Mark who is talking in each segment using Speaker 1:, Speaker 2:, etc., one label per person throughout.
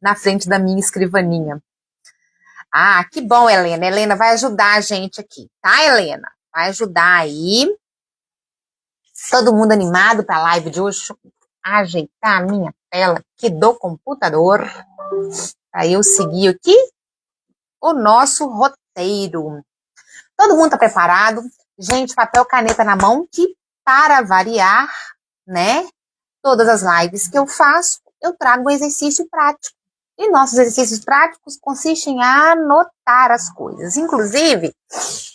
Speaker 1: na frente da minha escrivaninha. Ah, que bom, Helena. Helena vai ajudar a gente aqui, tá, Helena? Vai ajudar aí. Todo mundo animado para a live de hoje. Deixa eu ajeitar a minha tela aqui do computador. Para eu seguir aqui o nosso roteiro. Todo mundo tá preparado? Gente, papel, caneta na mão, que para variar, né? Todas as lives que eu faço, eu trago um exercício prático. E nossos exercícios práticos consistem em anotar as coisas. Inclusive,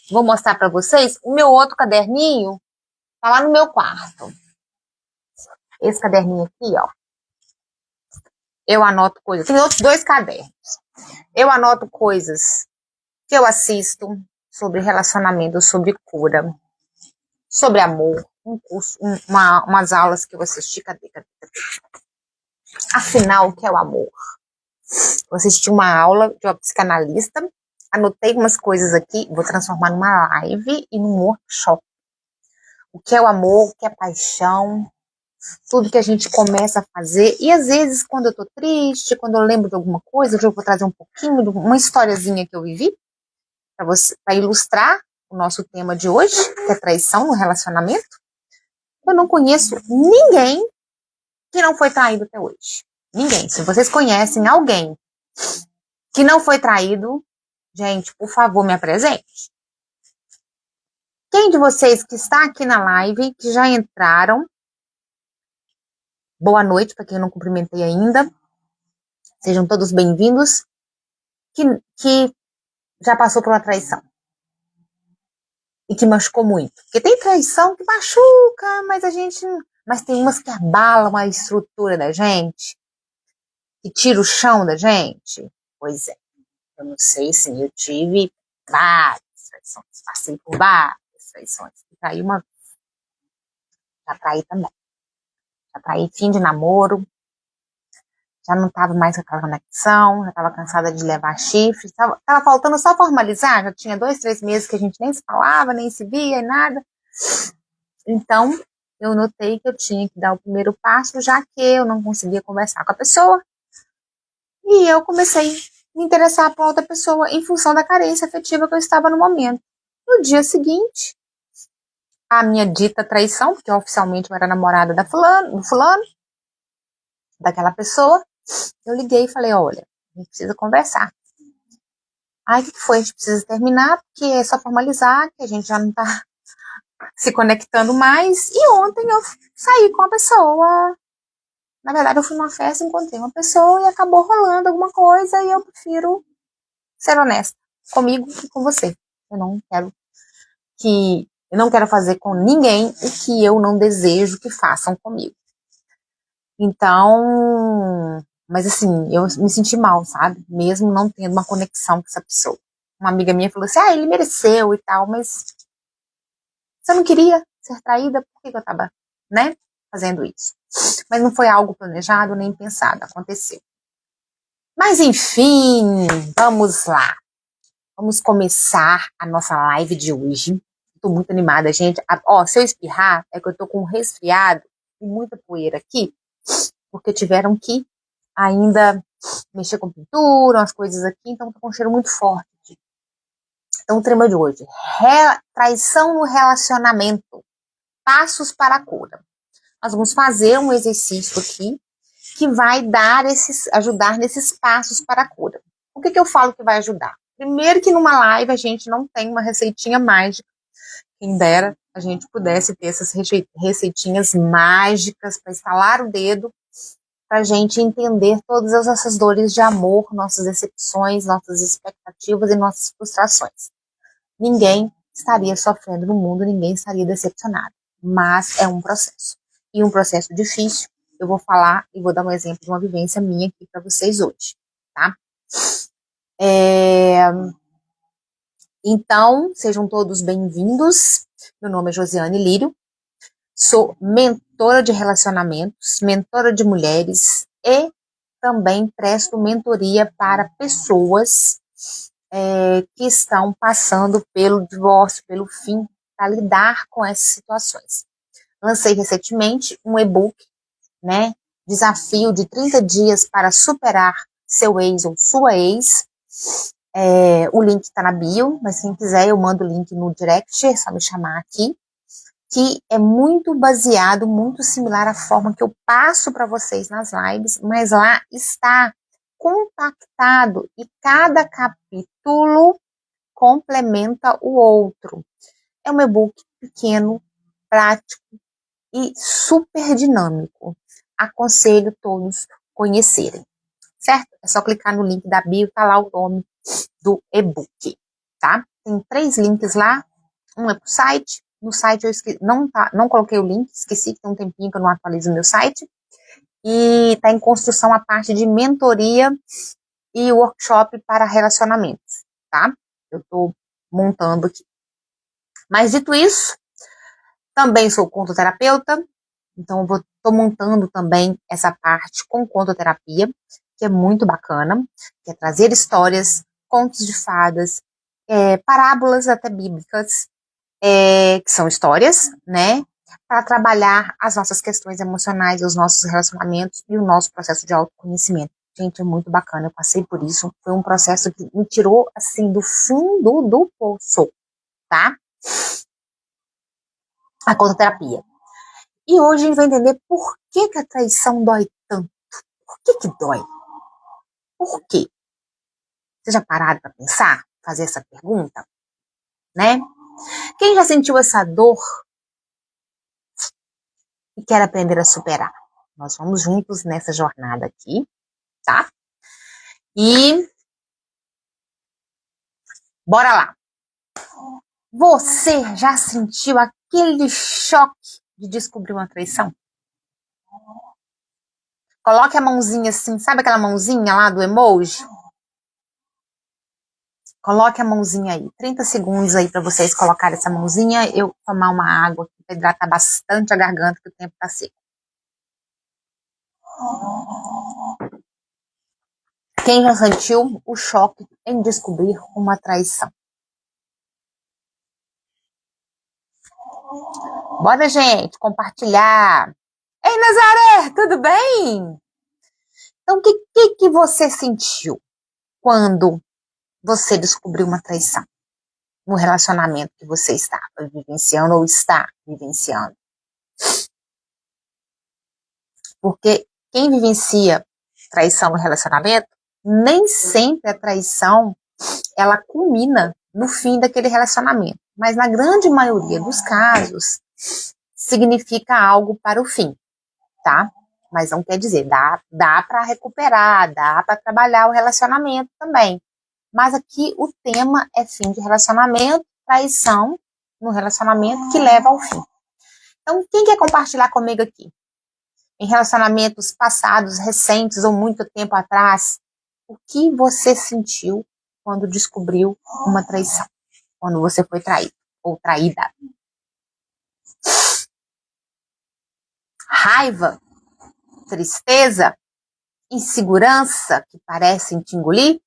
Speaker 1: vou mostrar para vocês o meu outro caderninho, tá lá no meu quarto. Esse caderninho aqui, ó. Eu anoto coisas. Tem outros 2 cadernos. Eu anoto coisas que eu assisto sobre relacionamento, sobre cura, sobre amor, um curso, umas aulas que eu assisti. Cadê? Afinal, o que é o amor? Eu assisti uma aula de uma psicanalista, anotei umas coisas aqui, vou transformar numa live e num workshop. O que é o amor, o que é paixão, tudo que a gente começa a fazer. E às vezes, quando eu tô triste, quando eu lembro de alguma coisa, eu vou trazer um pouquinho de uma historiazinha que eu vivi, para ilustrar o nosso tema de hoje, que é traição no relacionamento. Eu não conheço ninguém que não foi traído até hoje. Ninguém. Se vocês conhecem alguém que não foi traído, gente, por favor, me apresente. Quem de vocês que está aqui na live, que já entraram, boa noite para quem eu não cumprimentei ainda, sejam todos bem-vindos, que já passou por uma traição e que machucou muito. Porque tem traição que machuca, mas tem umas que abalam a estrutura da gente, que tira o chão da gente. Pois é, eu não sei se eu tive várias traições, passei por várias traições, traí uma vez, já traí também, já traí fim de namoro, já não estava mais com aquela conexão, já estava cansada de levar chifre, estava faltando só formalizar, já tinha 2, 3 meses que a gente nem se falava, nem se via e nada. Então, eu notei que eu tinha que dar o primeiro passo, já que eu não conseguia conversar com a pessoa, e eu comecei a me interessar por outra pessoa em função da carência afetiva que eu estava no momento. No dia seguinte, a minha dita traição, porque oficialmente eu era namorada do fulano, daquela pessoa, eu liguei e falei, olha, a gente precisa conversar. Aí, o que foi? A gente precisa terminar, porque é só formalizar, que a gente já não tá se conectando mais. E ontem eu saí com a pessoa. Na verdade, eu fui numa festa, encontrei uma pessoa e acabou rolando alguma coisa, e eu prefiro ser honesta comigo e com você. Eu não quero fazer com ninguém o que eu não desejo que façam comigo. Então, mas assim, eu me senti mal, sabe? Mesmo não tendo uma conexão com essa pessoa. Uma amiga minha falou assim, ele mereceu e tal, mas se eu não queria ser traída, por que eu tava, né, fazendo isso? Mas não foi algo planejado nem pensado, aconteceu. Mas enfim, vamos lá. Vamos começar a nossa live de hoje. Tô muito animada, gente. Se eu espirrar, é que eu tô com um resfriado e muita poeira aqui, porque tiveram que ainda mexer com pintura, umas coisas aqui, então tô com um cheiro muito forte. Então, o tema de hoje, traição no relacionamento, passos para a cura. Nós vamos fazer um exercício aqui que vai ajudar nesses passos para a cura. O que eu falo que vai ajudar? Primeiro que numa live a gente não tem uma receitinha mágica. Quem dera a gente pudesse ter essas receitinhas mágicas para estalar o dedo, para a gente entender todas essas dores de amor, nossas decepções, nossas expectativas e nossas frustrações. Ninguém estaria sofrendo no mundo, ninguém estaria decepcionado. Mas é um processo. E um processo difícil. Eu vou falar e vou dar um exemplo de uma vivência minha aqui para vocês hoje, tá? Então, sejam todos bem-vindos. Meu nome é Josiane Lírio. Sou mentora de relacionamentos, mentora de mulheres e também presto mentoria para pessoas que estão passando pelo divórcio, pelo fim, para lidar com essas situações. Lancei recentemente um e-book, né? Desafio de 30 dias para superar seu ex ou sua ex. O link está na bio, mas quem quiser eu mando o link no direct, é só me chamar aqui, que é muito baseado, muito similar à forma que eu passo para vocês nas lives, mas lá está compactado e cada capítulo complementa o outro. É um e-book pequeno, prático e super dinâmico. Aconselho todos conhecerem, certo? É só clicar no link da bio, tá lá o nome do e-book, tá? Tem 3 links lá, um é pro site, no site eu não coloquei o link, esqueci que tem um tempinho que eu não atualizo o meu site, e tá em construção a parte de mentoria e workshop para relacionamentos, tá? Eu tô montando aqui. Mas dito isso, também sou contoterapeuta, então eu tô montando também essa parte com contoterapia, que é muito bacana, que é trazer histórias, contos de fadas, parábolas até bíblicas, que são histórias, né, para trabalhar as nossas questões emocionais, os nossos relacionamentos e o nosso processo de autoconhecimento. Gente, é muito bacana, eu passei por isso, foi um processo que me tirou, assim, do fundo do poço, tá? A contoterapia. E hoje a gente vai entender por que a traição dói tanto. Por que dói? Por quê? Você já pararam para pensar? Fazer essa pergunta? Né? Quem já sentiu essa dor e quer aprender a superar? Nós vamos juntos nessa jornada aqui, tá? E bora lá. Você já sentiu aquele choque de descobrir uma traição? Coloque a mãozinha assim, sabe aquela mãozinha lá do emoji? Coloque a mãozinha aí, 30 segundos aí para vocês colocarem essa mãozinha, eu tomar uma água para hidratar bastante a garganta, que o tempo tá seco. Quem já sentiu o choque em descobrir uma traição? Bora, gente, compartilhar. Ei, Nazaré, tudo bem? Então, o que você sentiu quando você descobriu uma traição no relacionamento que você estava vivenciando ou está vivenciando? Porque quem vivencia traição no relacionamento, nem sempre a traição ela culmina no fim daquele relacionamento. Mas na grande maioria dos casos, significa algo para o fim, tá? Mas não quer dizer, dá para recuperar, dá para trabalhar o relacionamento também. Mas aqui o tema é fim de relacionamento, traição no relacionamento que leva ao fim. Então, quem quer compartilhar comigo aqui? Em relacionamentos passados, recentes ou muito tempo atrás, o que você sentiu quando descobriu uma traição? Quando você foi traído ou traída? Raiva? Tristeza? Insegurança que parecem te engolir?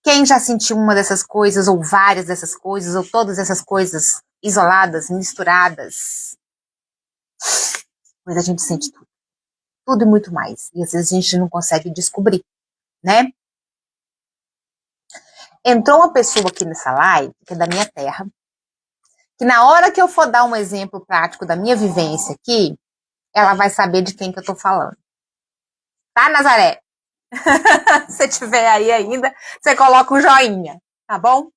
Speaker 1: Quem já sentiu uma dessas coisas, ou várias dessas coisas, ou todas essas coisas isoladas, misturadas? Pois a gente sente tudo. Tudo e muito mais. E às vezes a gente não consegue descobrir, né? Entrou uma pessoa aqui nessa live, que é da minha terra, que na hora que eu for dar um exemplo prático da minha vivência aqui, ela vai saber de quem que eu tô falando. Tá, Nazaré? Se tiver aí ainda, você coloca o joinha, tá bom?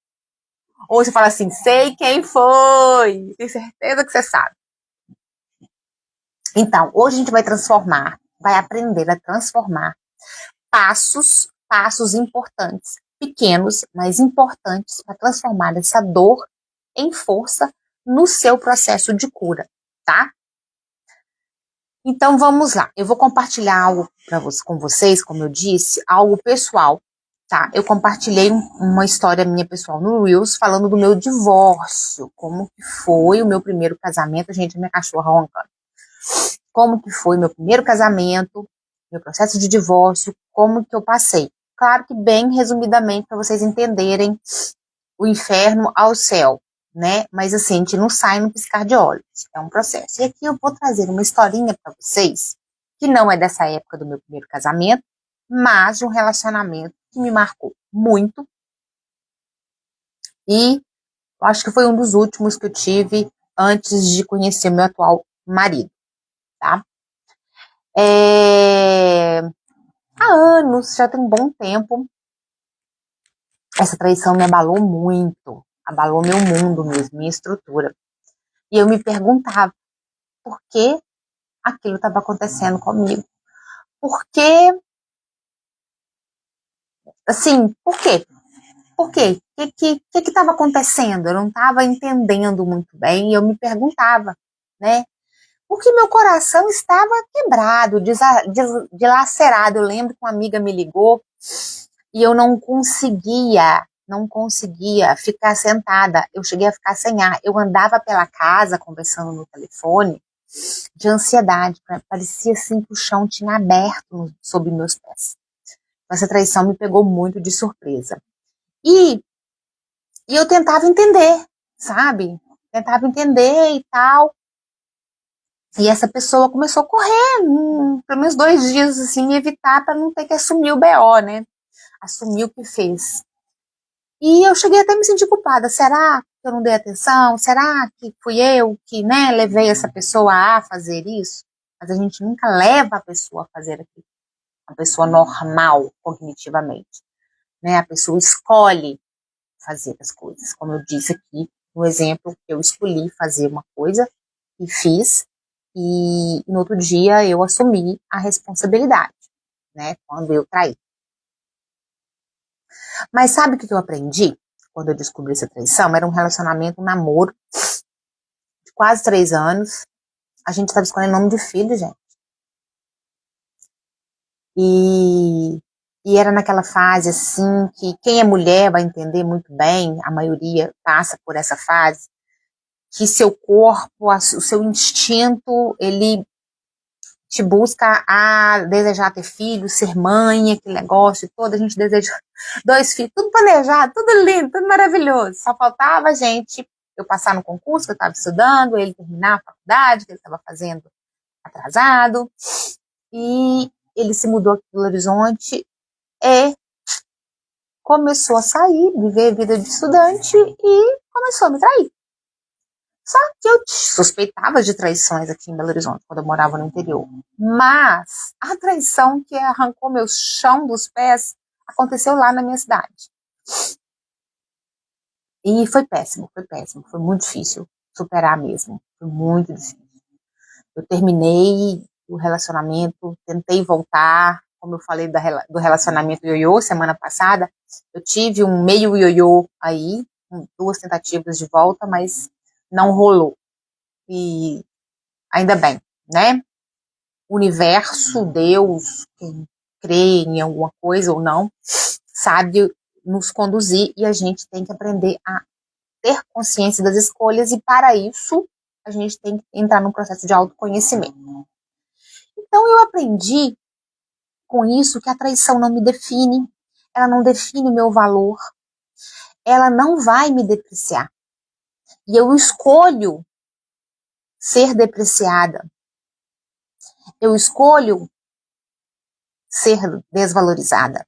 Speaker 1: Ou você fala assim, sei quem foi. Tenho certeza que você sabe. Então, hoje a gente vai aprender a transformar passos importantes, pequenos, mas importantes para transformar essa dor em força no seu processo de cura, tá? Então vamos lá, eu vou compartilhar algo com vocês, como eu disse, algo pessoal, tá? Eu compartilhei uma história minha pessoal no Reels, falando do meu divórcio, como que foi o meu primeiro casamento, gente, minha cachorra roncando. Como que foi meu primeiro casamento, meu processo de divórcio, como que eu passei. Claro que bem resumidamente, para vocês entenderem o inferno ao céu, né? Mas assim, a gente não sai no piscar de olhos, é um processo. E aqui eu vou trazer uma historinha para vocês, que não é dessa época do meu primeiro casamento, mas de um relacionamento que me marcou muito. E acho que foi um dos últimos que eu tive antes de conhecer meu atual marido, tá? Há anos, já tem um bom tempo, essa traição me abalou muito, abalou meu mundo mesmo, minha estrutura. E eu me perguntava por que aquilo estava acontecendo comigo. Por que, assim, por quê? Por quê? O que estava acontecendo? Eu não estava entendendo muito bem e eu me perguntava, né? Porque meu coração estava quebrado, dilacerado. Eu lembro que uma amiga me ligou e eu não conseguia ficar sentada. Eu cheguei a ficar sem ar. Eu andava pela casa conversando no telefone de ansiedade. Parecia assim que o chão tinha aberto sob meus pés. Essa traição me pegou muito de surpresa. E eu tentava entender, sabe? Tentava entender e tal. E essa pessoa começou a correr, pelo menos 2 dias, assim, me evitar para não ter que assumir o BO, né? Assumir o que fez. E eu cheguei até a me sentir culpada. Será que eu não dei atenção? Será que fui eu que, né, levei essa pessoa a fazer isso? Mas a gente nunca leva a pessoa a fazer aquilo. Uma pessoa normal, cognitivamente, né? A pessoa escolhe fazer as coisas. Como eu disse aqui no exemplo, eu escolhi fazer uma coisa e fiz, e no outro dia eu assumi a responsabilidade, né, quando eu traí. Mas sabe o que eu aprendi quando eu descobri essa traição? Era um relacionamento, um namoro de quase 3 anos. A gente estava escolhendo nome de filho, gente. E era naquela fase assim que quem é mulher vai entender muito bem, a maioria passa por essa fase, que seu corpo, o seu instinto, ele te busca a desejar ter filhos, ser mãe, aquele negócio todo, a gente deseja 2 filhos, tudo planejado, tudo lindo, tudo maravilhoso. Só faltava a gente, eu passar no concurso que eu estava estudando, ele terminar a faculdade que ele estava fazendo atrasado, e ele se mudou aqui do Horizonte e começou a sair, viver a vida de estudante e começou a me trair. Só que eu suspeitava de traições aqui em Belo Horizonte, quando eu morava no interior. Mas a traição que arrancou meu chão dos pés aconteceu lá na minha cidade. E foi péssimo, foi muito difícil superar mesmo, foi muito difícil. Eu terminei o relacionamento, tentei voltar, como eu falei do relacionamento ioiô semana passada, eu tive um meio ioiô aí, com 2 tentativas de volta, mas não rolou. E ainda bem, né? O universo, Deus, quem crê em alguma coisa ou não, sabe nos conduzir e a gente tem que aprender a ter consciência das escolhas e para isso a gente tem que entrar num processo de autoconhecimento. Então eu aprendi com isso que a traição não me define, ela não define o meu valor, ela não vai me depreciar. E eu escolho ser depreciada. Eu escolho ser desvalorizada.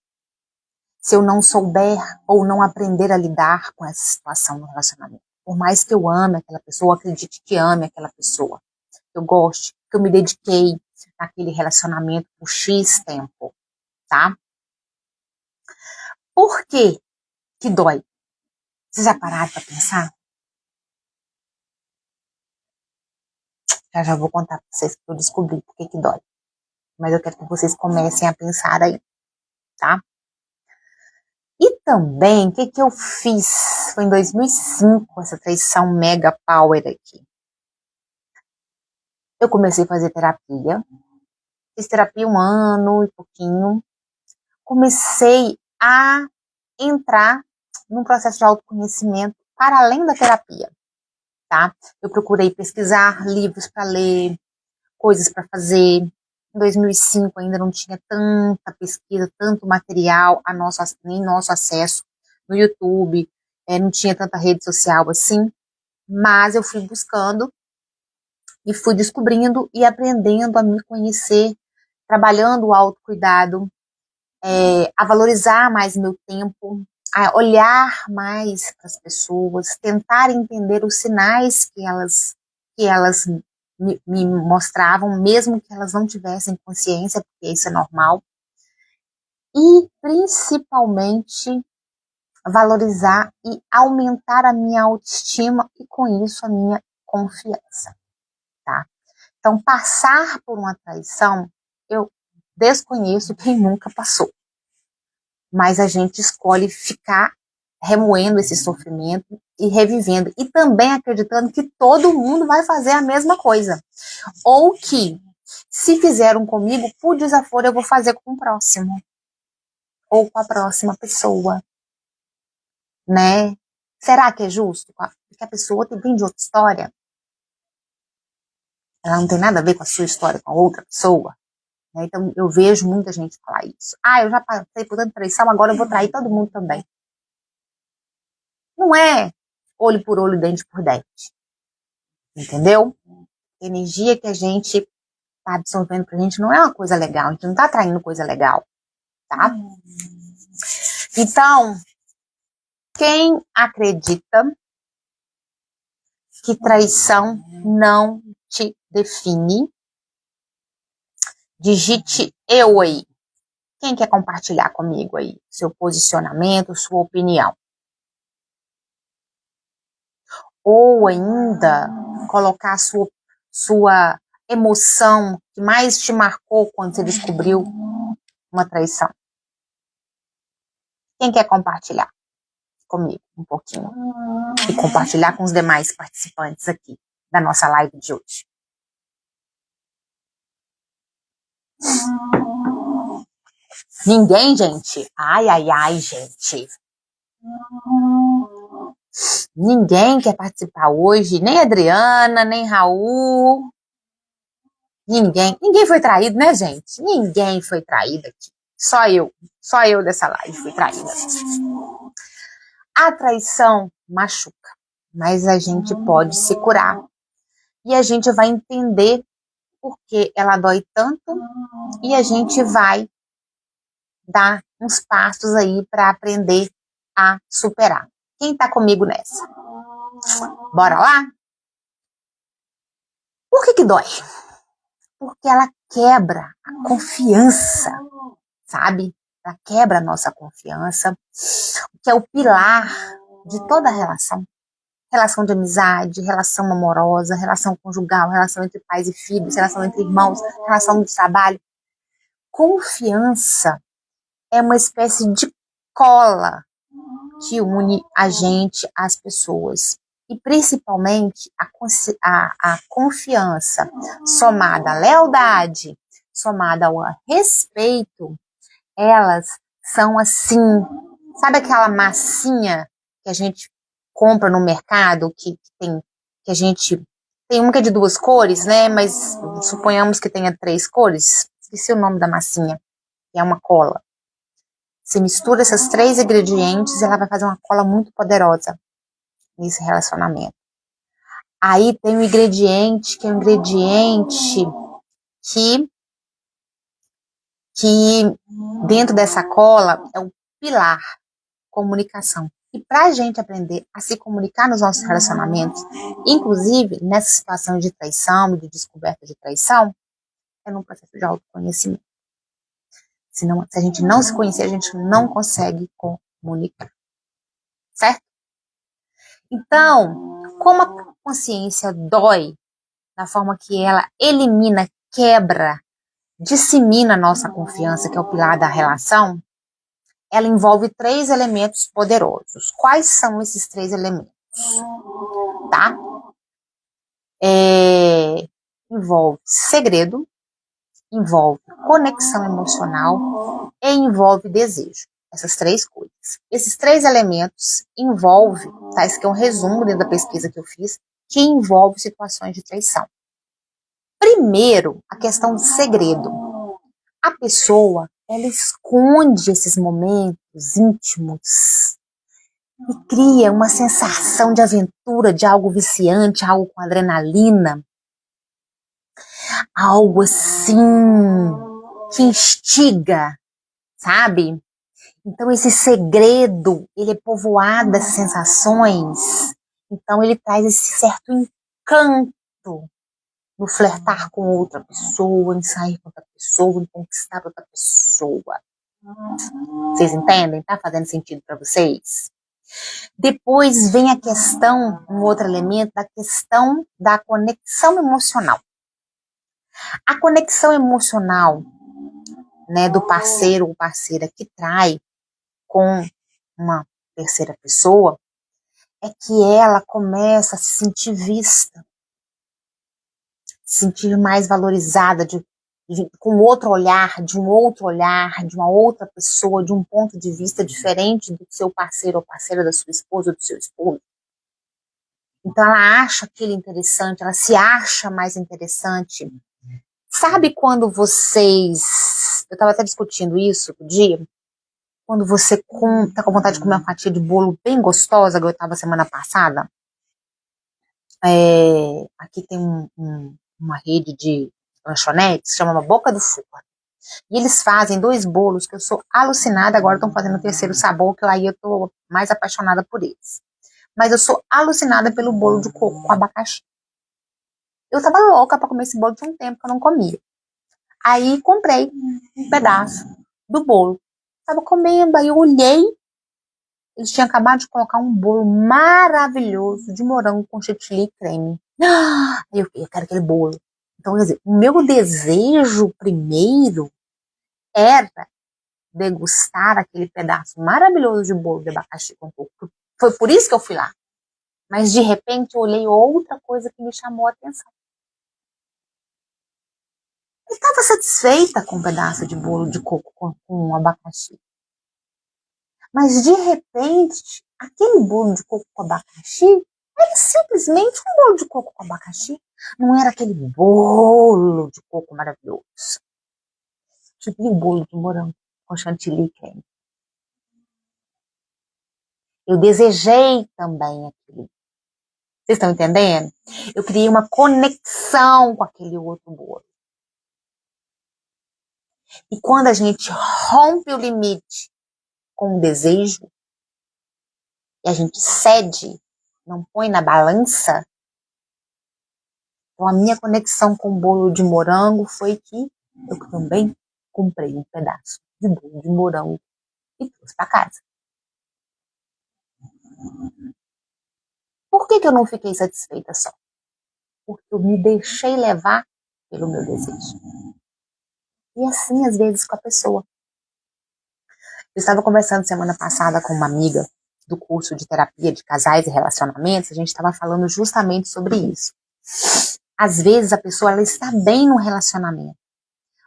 Speaker 1: Se eu não souber ou não aprender a lidar com essa situação no relacionamento. Por mais que eu ame aquela pessoa, acredite que ame aquela pessoa, eu goste, que eu me dediquei naquele relacionamento por X tempo, tá? Por que que dói? Vocês já pararam para pensar? Já vou contar para vocês que eu descobri por que dói. Mas eu quero que vocês comecem a pensar aí, tá? E também, o que eu fiz? Foi em 2005, essa traição mega power aqui. Eu comecei a fazer terapia. Fiz terapia 1 ano e pouquinho. Comecei a entrar num processo de autoconhecimento para além da terapia, tá? Eu procurei pesquisar livros para ler, coisas para fazer. Em 2005 ainda não tinha tanta pesquisa, tanto material em nosso acesso no YouTube, não tinha tanta rede social assim, mas eu fui buscando e fui descobrindo e aprendendo a me conhecer trabalhando o autocuidado, a valorizar mais meu tempo, a olhar mais para as pessoas, tentar entender os sinais que elas me mostravam, mesmo que elas não tivessem consciência, porque isso é normal. E, principalmente, valorizar e aumentar a minha autoestima e, com isso, a minha confiança, tá? Então, passar por uma traição, eu desconheço quem nunca passou. Mas a gente escolhe ficar remoendo esse sofrimento e revivendo. E também acreditando que todo mundo vai fazer a mesma coisa. Ou que, se fizeram comigo, por desaforo eu vou fazer com o próximo. Ou com a próxima pessoa. Né? Será que é justo? Porque a pessoa vem de outra história. Ela não tem nada a ver com a sua história, com a outra pessoa. Né? Então, eu vejo muita gente falar isso. Eu já passei por tanta traição, agora eu vou trair todo mundo também. Não é olho por olho, dente por dente. Entendeu? A energia que a gente está absorvendo pra gente não é uma coisa legal. A gente não tá atraindo coisa legal. Tá? Então, quem acredita que traição não te define, digite eu aí. Quem quer compartilhar comigo aí seu posicionamento, sua opinião? Ou ainda colocar sua emoção que mais te marcou quando você descobriu uma traição. Quem quer compartilhar comigo um pouquinho? E compartilhar com os demais participantes aqui da nossa live de hoje. Ninguém, gente? Ai, gente. Ninguém quer participar hoje, nem Adriana, nem Raul. Ninguém foi traído, né, gente? Ninguém foi traído aqui. Só eu dessa live fui traída. A traição machuca, mas a gente pode se curar. E a gente vai entender por que ela dói tanto e a gente vai dar uns passos aí para aprender a superar. Quem tá comigo nessa? Bora lá? Por que dói? Porque ela quebra a confiança, sabe? Ela quebra a nossa confiança, que é o pilar de toda a relação. Relação de amizade, relação amorosa, relação conjugal, relação entre pais e filhos, relação entre irmãos, relação de trabalho. Confiança é uma espécie de cola que une a gente às pessoas. E principalmente a confiança somada à lealdade, somada ao respeito, elas são assim, sabe aquela massinha que a gente compra no mercado, que a gente tem uma que é de 2 cores, né? Mas suponhamos que tenha 3 cores. Esqueci o nome da massinha, que é uma cola. Você mistura esses 3 ingredientes e ela vai fazer uma cola muito poderosa nesse relacionamento. Aí tem um ingrediente que é um ingrediente que dentro dessa cola é o pilar, comunicação. E para a gente aprender a se comunicar nos nossos relacionamentos, inclusive nessa situação de traição, de descoberta de traição, é num processo de autoconhecimento. Senão, se a gente não se conhecer, a gente não consegue comunicar. Certo? Então, como a consciência dói, da forma que ela elimina, quebra, dissemina a nossa confiança, que é o pilar da relação, ela envolve 3 elementos poderosos. Quais são esses 3 elementos? Tá? Envolve segredo, envolve conexão emocional e envolve desejo. Essas 3 coisas. Esses 3 elementos envolvem, tá? Esse aqui é um resumo dentro da pesquisa que eu fiz, que envolve situações de traição. Primeiro, a questão do segredo. A pessoa, ela esconde esses momentos íntimos e cria uma sensação de aventura, de algo viciante, algo com adrenalina, algo assim que instiga, sabe? Então esse segredo, ele é povoado dessas sensações. Então ele traz esse certo encanto no flertar com outra pessoa, em sair com outra pessoa, em conquistar outra pessoa. Vocês entendem? Tá fazendo sentido para vocês? Depois vem a questão, um outro elemento, da questão da conexão emocional. A conexão emocional, né, do parceiro ou parceira que trai com uma terceira pessoa, é que ela começa a se sentir vista, se sentir mais valorizada, com outro olhar, de um outro olhar, de uma outra pessoa, de um ponto de vista diferente do seu parceiro ou parceira, da sua esposa ou do seu esposo. Então ela acha aquilo interessante, ela se acha mais interessante. Sabe quando vocês... Eu estava até discutindo isso outro dia. Quando você tá com vontade de comer uma fatia de bolo bem gostosa, que eu estava semana passada. Aqui tem uma rede de lanchonetes, chama Boca do Forno. E eles fazem 2 bolos que eu sou alucinada. Agora estão fazendo o 3º sabor, que aí eu tô mais apaixonada por eles. Mas eu sou alucinada pelo bolo de coco com abacaxi. Eu tava louca pra comer esse bolo de um tempo que eu não comia. Aí comprei um pedaço do bolo. Tava comendo, aí eu olhei. Eles tinham acabado de colocar um bolo maravilhoso de morango com chantilly e creme. Aí eu quero aquele bolo. Então, quer dizer, o meu desejo primeiro era degustar aquele pedaço maravilhoso de bolo de abacaxi com coco. Foi por isso que eu fui lá. Mas, de repente, eu olhei outra coisa que me chamou a atenção. Eu estava satisfeita com um pedaço de bolo de coco com abacaxi. Mas, de repente, aquele bolo de coco com abacaxi era simplesmente um bolo de coco com abacaxi. Não era aquele bolo de coco maravilhoso. Tipo um bolo de morango com chantilly e creme. Eu desejei também aquilo. Vocês estão entendendo? Eu criei uma conexão com aquele outro bolo. E quando a gente rompe o limite com o desejo, e a gente cede, não põe na balança, então a minha conexão com o bolo de morango foi que eu também comprei um pedaço de bolo de morango e trouxe para casa. Por que eu não fiquei satisfeita só? Porque eu me deixei levar pelo meu desejo. E assim, às vezes, com a pessoa. Eu estava conversando semana passada com uma amiga do curso de terapia de casais e relacionamentos, a gente estava falando justamente sobre isso. Às vezes a pessoa ela está bem no relacionamento,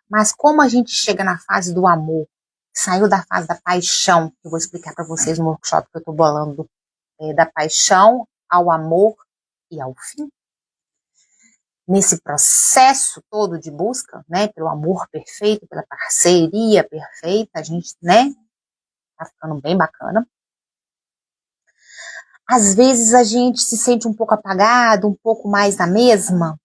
Speaker 1: mas como a gente chega na fase do amor, saiu da fase da paixão, que eu vou explicar para vocês no workshop que eu estou bolando, da paixão ao amor e ao fim. Nesse processo todo de busca, né, pelo amor perfeito, pela parceria perfeita, a gente, né, tá ficando bem bacana. Às vezes a gente se sente um pouco apagado, um pouco mais na mesma,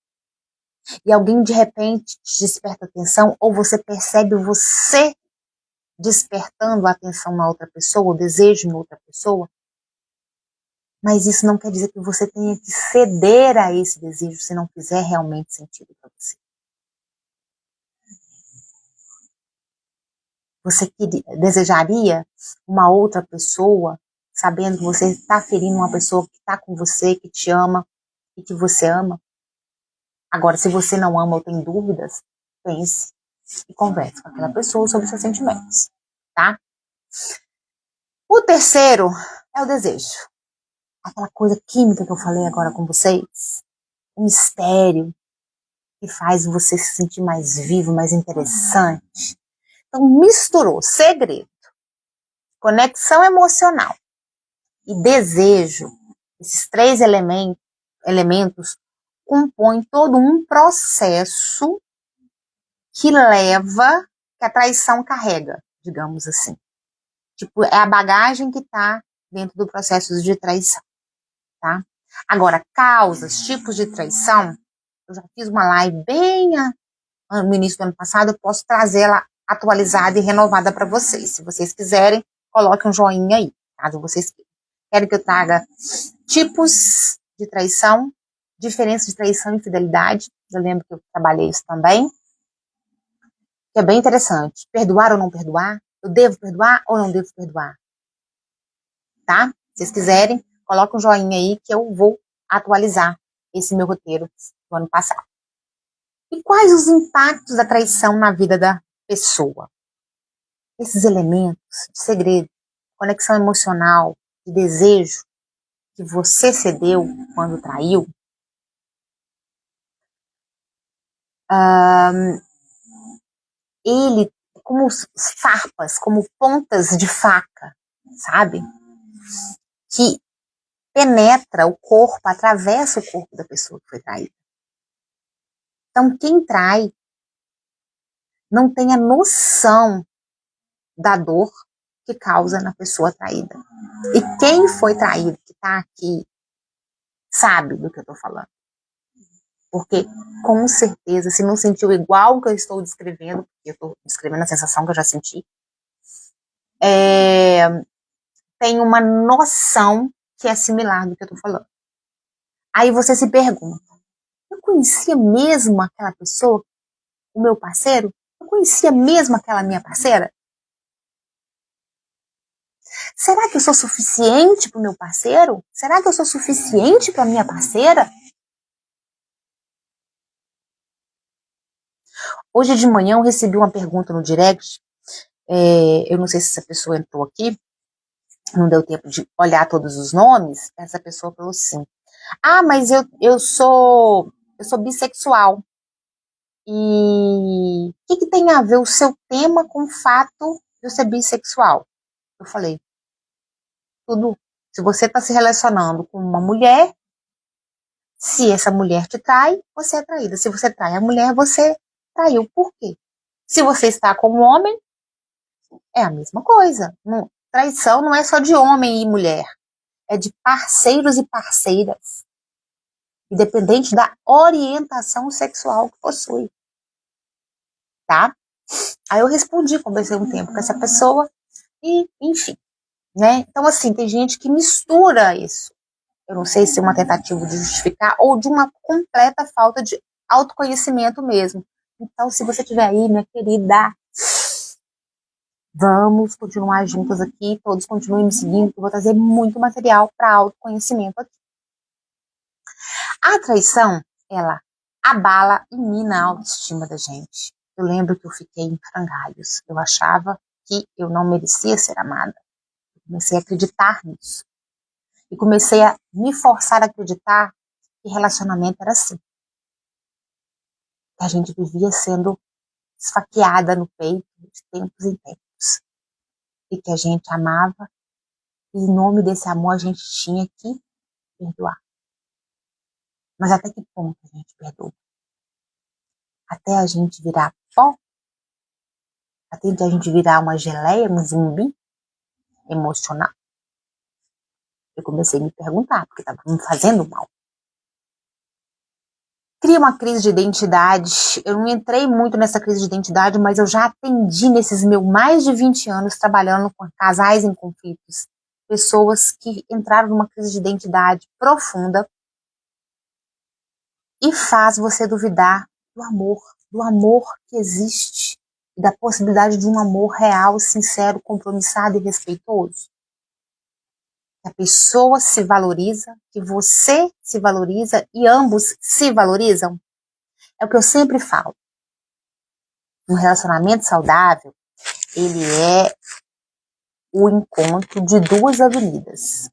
Speaker 1: e alguém de repente te desperta atenção, ou você percebe você despertando a atenção na outra pessoa, o desejo na outra pessoa. Mas isso não quer dizer que você tenha que ceder a esse desejo se não fizer realmente sentido para você. Você desejaria uma outra pessoa, sabendo que você está ferindo uma pessoa que está com você, que te ama e que você ama? Agora, se você não ama ou tem dúvidas, pense e converse com aquela pessoa sobre seus sentimentos, tá? O terceiro é o desejo. Aquela coisa química que eu falei agora com vocês. O mistério que faz você se sentir mais vivo, mais interessante. Então, misturou segredo, conexão emocional e desejo. Esses 3 elementos compõem todo um processo que leva, que a traição carrega, digamos assim. Tipo, é a bagagem que está dentro do processo de traição, tá? Agora, causas, tipos de traição, eu já fiz uma live bem no início do ano passado, eu posso trazer ela atualizada e renovada para vocês. Se vocês quiserem, coloque um joinha aí, caso vocês queiram. Quero que eu traga tipos de traição, diferença de traição e fidelidade. Eu lembro que eu trabalhei isso também, que é bem interessante. Perdoar ou não perdoar? Eu devo perdoar ou não devo perdoar? Tá? Se vocês quiserem, coloque um joinha aí que eu vou atualizar esse meu roteiro do ano passado. E quais os impactos da traição na vida da pessoa? Esses elementos de segredo, conexão emocional, de desejo que você cedeu quando traiu, ele, como farpas, como pontas de faca, sabe? Que penetra o corpo, atravessa o corpo da pessoa que foi traída. Então, quem trai não tem a noção da dor que causa na pessoa traída. E quem foi traído, que está aqui, sabe do que eu estou falando. Porque, com certeza, se não sentiu igual que eu estou descrevendo, eu estou descrevendo a sensação que eu já senti, tem uma noção que é similar do que eu estou falando. Aí você se pergunta, eu conhecia mesmo aquela pessoa, o meu parceiro? Eu conhecia mesmo aquela minha parceira? Será que eu sou suficiente para o meu parceiro? Será que eu sou suficiente para a minha parceira? Hoje de manhã eu recebi uma pergunta no direct, eu não sei se essa pessoa entrou aqui, não deu tempo de olhar todos os nomes. Essa pessoa falou assim, mas eu sou bissexual. E o que tem a ver o seu tema com o fato de eu ser bissexual? Eu falei, tudo. Se você está se relacionando com uma mulher, se essa mulher te trai, você é traída. Se você trai a mulher, você traiu. Por quê? Se você está com um homem, é a mesma coisa. Traição não é só de homem e mulher. É de parceiros e parceiras. Independente da orientação sexual que possui. Tá? Aí eu respondi, conversei um tempo com essa pessoa e, enfim, né? Então, assim, tem gente que mistura isso. Eu não sei se é uma tentativa de justificar ou de uma completa falta de autoconhecimento mesmo. Então, se você estiver aí, minha querida, vamos continuar juntas aqui, todos continuem me seguindo, que eu vou trazer muito material para autoconhecimento aqui. A traição, ela abala e mina a autoestima da gente. Eu lembro que eu fiquei em frangalhos. Eu achava que eu não merecia ser amada. Eu comecei a acreditar nisso. E comecei a me forçar a acreditar que relacionamento era assim. Que a gente vivia sendo esfaqueada no peito de tempos em tempos. E que a gente amava. E em nome desse amor a gente tinha que perdoar. Mas até que ponto a gente perdoa? Até a gente virar pó? Até a gente virar uma geleia, um zumbi emocional? Eu comecei a me perguntar, porque estava me fazendo mal. Cria uma crise de identidade. Eu não entrei muito nessa crise de identidade, mas eu já atendi nesses meus mais de 20 anos trabalhando com casais em conflitos. Pessoas que entraram numa crise de identidade profunda e faz você duvidar do amor que existe e da possibilidade de um amor real, sincero, compromissado e respeitoso. Que a pessoa se valoriza, que você se valoriza e ambos se valorizam. É o que eu sempre falo. Um relacionamento saudável, ele é o encontro de duas avenidas.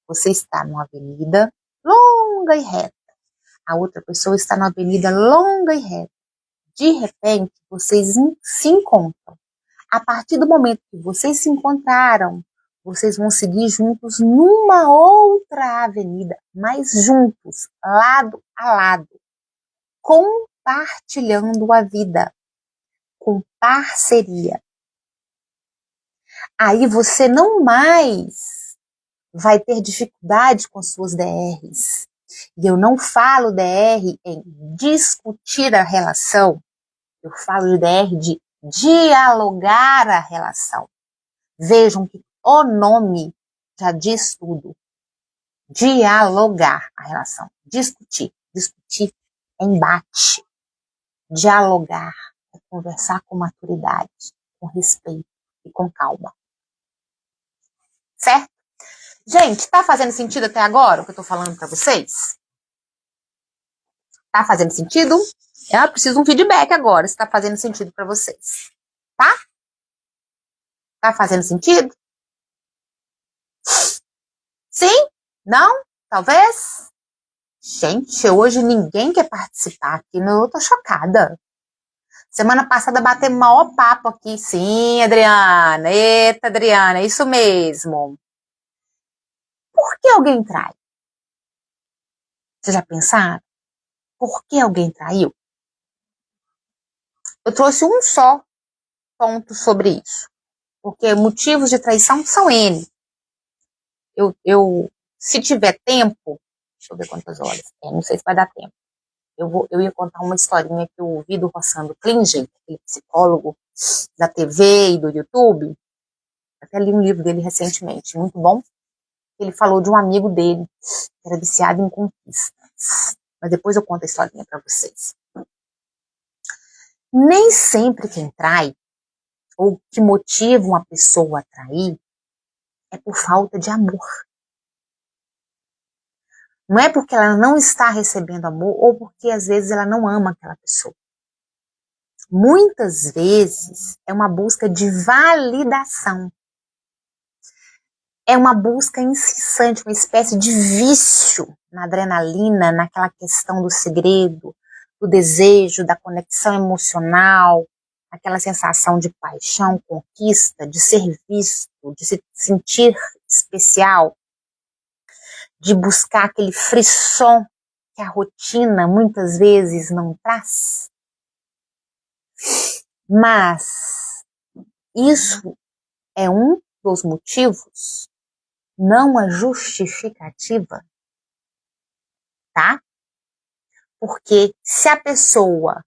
Speaker 1: Você está numa avenida longa e reta. A outra pessoa está numa avenida longa e reta. De repente, vocês se encontram. A partir do momento que vocês se encontraram, vocês vão seguir juntos numa outra avenida, mas juntos, lado a lado, compartilhando a vida, com parceria. Aí você não mais vai ter dificuldade com suas DRs. E eu não falo DR em discutir a relação, Eu falo de DR de dialogar a relação. Vejam que o nome já diz tudo. Dialogar a relação. Discutir. Discutir é embate. Dialogar é conversar com maturidade, com respeito e com calma. Certo? Gente, tá fazendo sentido até agora o que eu tô falando pra vocês? Tá fazendo sentido? Eu preciso de um feedback agora, se tá fazendo sentido pra vocês. Tá? Tá fazendo sentido? Sim? Não? Talvez? Gente, hoje ninguém quer participar aqui, eu tô chocada. Semana passada batemos o maior papo aqui. Sim, Adriana. Eita, Adriana, é isso mesmo. Por que alguém trai? Vocês já pensaram? Por que alguém traiu? Eu trouxe um só ponto sobre isso. Porque motivos de traição são N. Se tiver tempo, deixa eu ver quantas horas. Não sei se vai dar tempo. Eu ia contar uma historinha que eu ouvi do Rossandro Klinger, aquele psicólogo da TV e do YouTube. Até li um livro dele recentemente, muito bom. Ele falou de um amigo dele, que era viciado em conquistas. Mas depois eu conto a historinha para vocês. Nem sempre quem trai, ou que motiva uma pessoa a trair, é por falta de amor. Não é porque ela não está recebendo amor, ou porque às vezes ela não ama aquela pessoa. Muitas vezes é uma busca de validação. É uma busca incessante, uma espécie de vício na adrenalina, naquela questão do segredo, do desejo, da conexão emocional, aquela sensação de paixão, conquista, de ser visto, de se sentir especial, de buscar aquele frisson que a rotina muitas vezes não traz. Mas isso é um dos motivos, não a justificativa, tá? Porque se a pessoa,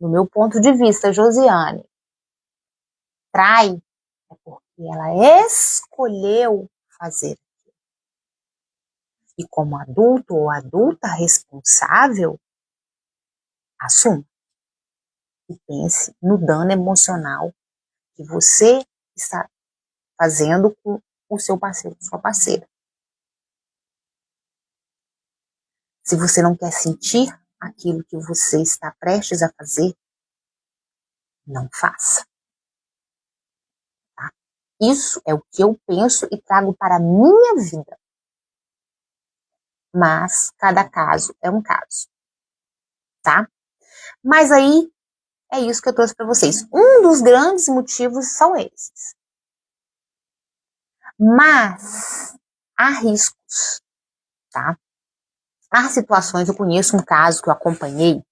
Speaker 1: do meu ponto de vista, Josiane, trai, é porque ela escolheu fazer. E como adulto ou adulta responsável, assuma. E pense no dano emocional que você está fazendo com o seu parceiro, sua parceira. Se você não quer sentir aquilo que você está prestes a fazer, não faça. Tá? Isso é o que eu penso e trago para a minha vida. Mas cada caso é um caso. Tá? Mas aí é isso que eu trouxe para vocês. Um dos grandes motivos são esses. Mas há riscos, tá? Há situações, eu conheço um caso que eu acompanhei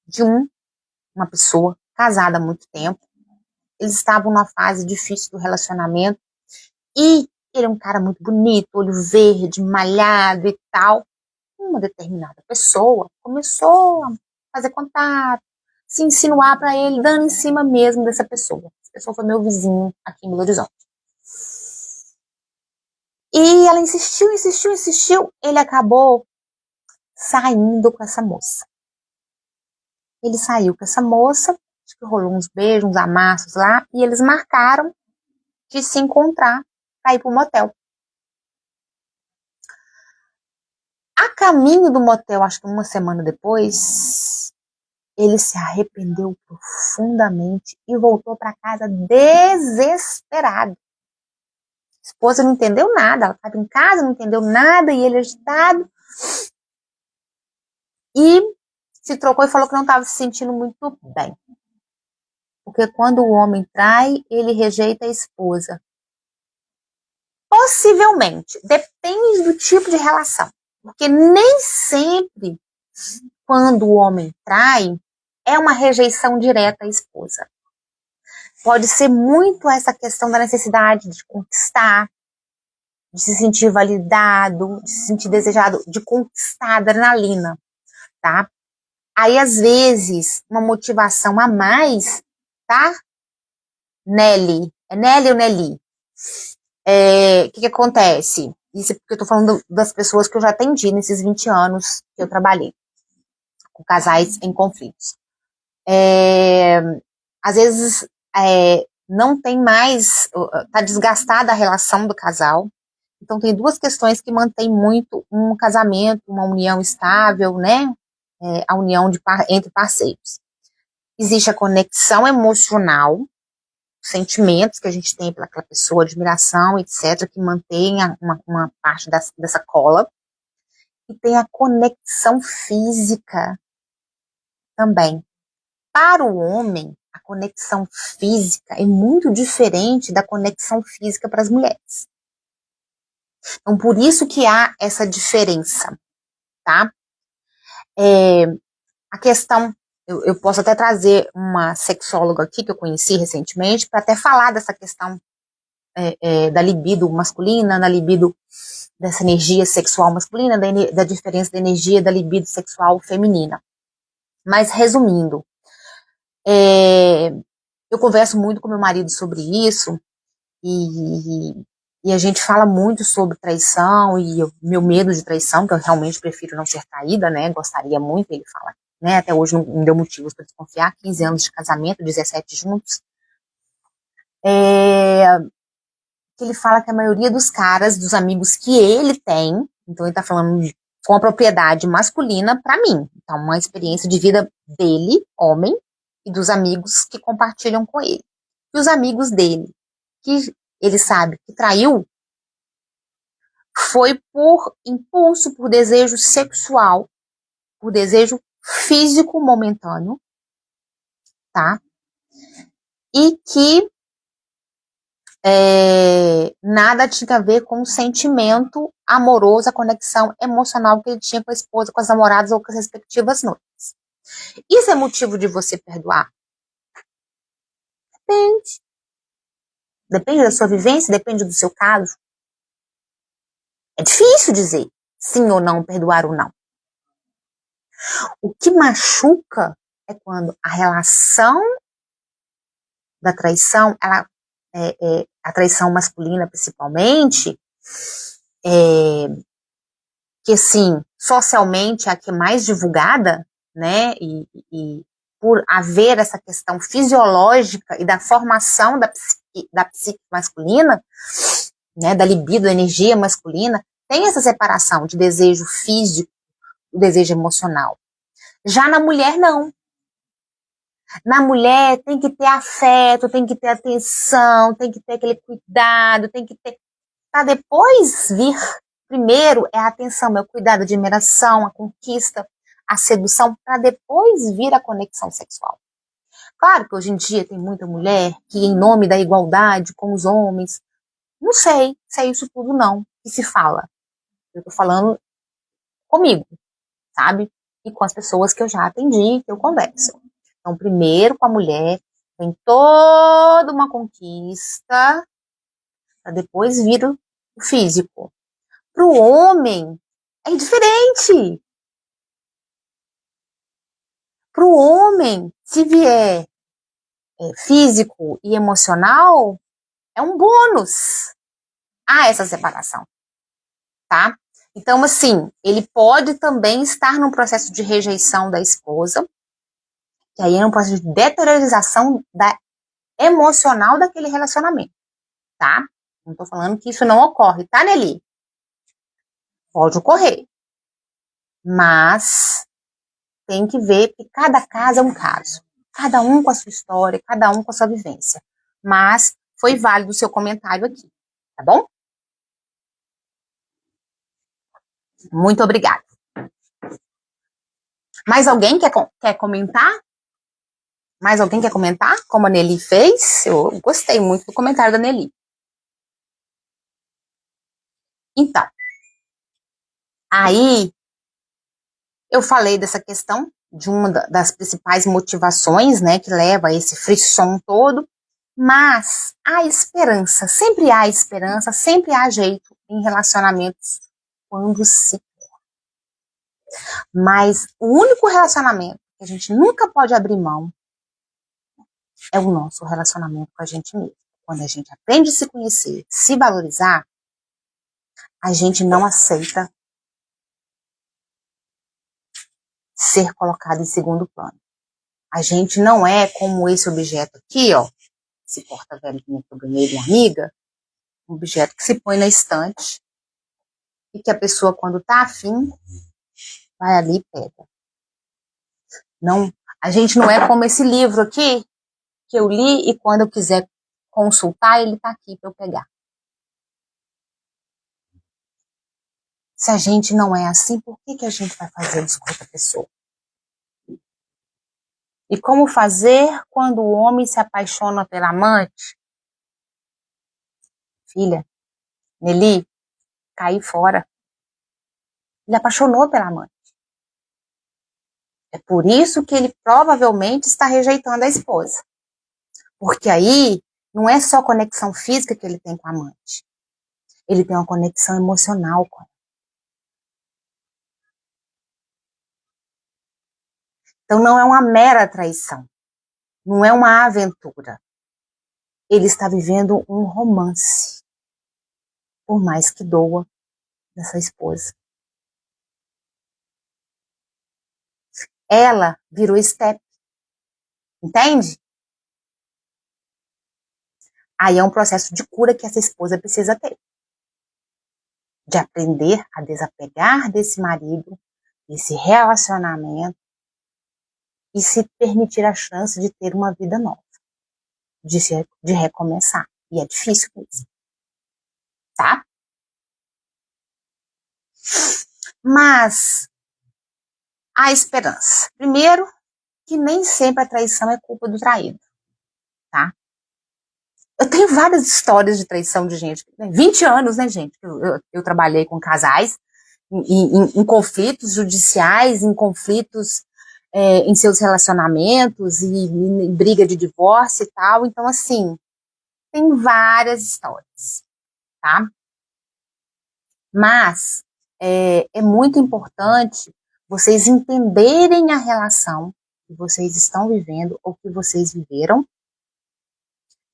Speaker 1: de uma pessoa casada há muito tempo. Eles estavam numa fase difícil do relacionamento e ele é um cara muito bonito, olho verde, malhado e tal. Uma determinada pessoa começou a fazer contato, se insinuar para ele, dando em cima mesmo dessa pessoa. Essa pessoa foi meu vizinho aqui em Belo Horizonte. E ela insistiu, insistiu, insistiu. Ele acabou saindo com essa moça. Ele saiu com essa moça, acho que rolou uns beijos, uns amassos lá, e eles marcaram de se encontrar para ir pro motel. A caminho do motel, acho que uma semana depois, ele se arrependeu profundamente e voltou para casa desesperado. A esposa não entendeu nada, ela estava em casa, não entendeu nada, e ele agitado. E se trocou e falou que não estava se sentindo muito bem. Porque quando o homem trai, ele rejeita a esposa. Possivelmente, depende do tipo de relação. Porque nem sempre, quando o homem trai, é uma rejeição direta à esposa. Pode ser muito essa questão da necessidade de conquistar, de se sentir validado, de se sentir desejado, de conquistar a adrenalina, tá? Aí, às vezes, uma motivação a mais, tá? Nelly. É Nelly ou Nelly? O que acontece? Isso é porque eu tô falando das pessoas que eu já atendi nesses 20 anos que eu trabalhei com casais em conflitos. Às vezes, não tem mais, tá desgastada a relação do casal. Então, tem duas questões que mantêm muito um casamento, uma união estável, né? A união entre parceiros. Existe a conexão emocional, sentimentos que a gente tem pelaquela pessoa, admiração, etc., que mantém uma parte dessa cola. E tem a conexão física também. Para o homem, a conexão física é muito diferente da conexão física para as mulheres. Então, por isso que há essa diferença, tá? A questão, eu posso até trazer uma sexóloga aqui que eu conheci recentemente para até falar dessa questão da libido masculina, da libido dessa energia sexual masculina, da diferença da energia da libido sexual feminina. Mas, resumindo, eu converso muito com meu marido sobre isso e a gente fala muito sobre traição e meu medo de traição, que eu realmente prefiro não ser traída, né? Gostaria muito, ele fala, né? Até hoje não deu motivos para desconfiar, 15 anos de casamento, 17 juntos. Ele fala que a maioria dos caras, dos amigos que ele tem, então ele tá falando com a propriedade masculina para mim. Então, uma experiência de vida dele, homem, e dos amigos que compartilham com ele. E os amigos dele, que ele sabe que traiu, foi por impulso, por desejo sexual, por desejo físico momentâneo, tá? E que nada tinha a ver com o sentimento amoroso, a conexão emocional que ele tinha com a esposa, com as namoradas ou com as respectivas noites. Isso é motivo de você perdoar? Depende. Depende da sua vivência, depende do seu caso. É difícil dizer sim ou não, perdoar ou não. O que machuca é quando a relação da traição, a traição masculina principalmente, que assim, socialmente é a que é mais divulgada, né, e por haver essa questão fisiológica e da formação da psique masculina, né, da libido, da energia masculina, tem essa separação de desejo físico e desejo emocional. Já na mulher, não. Na mulher tem que ter afeto, tem que ter atenção, tem que ter aquele cuidado, tem que ter... Para depois vir, primeiro é a atenção, é o cuidado, a admiração, a conquista, a sedução, para depois vir a conexão sexual. Claro que hoje em dia tem muita mulher que, em nome da igualdade com os homens, não sei se é isso tudo não que se fala. Eu tô falando comigo, sabe? E com as pessoas que eu já atendi, que eu converso. Então, primeiro com a mulher, tem toda uma conquista, para depois vir o físico. Para o homem, é diferente. Para o homem, se vier físico e emocional, é um bônus a essa separação, tá? Então, assim, ele pode também estar num processo de rejeição da esposa, que aí é um processo de deteriorização emocional daquele relacionamento, tá? Não tô falando que isso não ocorre, tá, Nelly? Pode ocorrer. Mas tem que ver que cada caso é um caso. Cada um com a sua história, cada um com a sua vivência. Mas foi válido o seu comentário aqui, tá bom? Muito obrigada. Mais alguém quer comentar? Mais alguém quer comentar? Como a Nelly fez? Eu gostei muito do comentário da Nelly. Então, aí eu falei dessa questão de uma das principais motivações, né, que leva a esse frisson todo, mas há esperança, sempre há jeito em relacionamentos quando se quer. Mas o único relacionamento que a gente nunca pode abrir mão é o nosso relacionamento com a gente mesmo. Quando a gente aprende a se conhecer, se valorizar, a gente não aceita ser colocado em segundo plano. A gente não é como esse objeto aqui, ó, esse porta-velhinho que eu ganhei minha amiga, um objeto que se põe na estante e que a pessoa, quando tá afim, vai ali e pega. Não, a gente não é como esse livro aqui, que eu li e quando eu quiser consultar, ele tá aqui para eu pegar. Se a gente não é assim, por que a gente vai fazer isso com outra pessoa? E como fazer quando o homem se apaixona pela amante? Filha, Nelly, caí fora. Ele apaixonou pela amante. É por isso que ele provavelmente está rejeitando a esposa. Porque aí não é só conexão física que ele tem com a amante. Ele tem uma conexão emocional com ela. Então não é uma mera traição. Não é uma aventura. Ele está vivendo um romance. Por mais que doa dessa esposa. Ela virou step. Entende? Aí é um processo de cura que essa esposa precisa ter. De aprender a desapegar desse marido, desse relacionamento, e se permitir a chance de ter uma vida nova. De recomeçar. E é difícil mesmo. Tá? Mas há esperança. Primeiro, que nem sempre a traição é culpa do traído. Tá? Eu tenho várias histórias de traição de gente. 20 anos, né, gente? Eu trabalhei com casais em conflitos judiciais, em conflitos em seus relacionamentos e em briga de divórcio e tal. Então, assim, tem várias histórias, tá? Mas é muito importante vocês entenderem a relação que vocês estão vivendo ou que vocês viveram,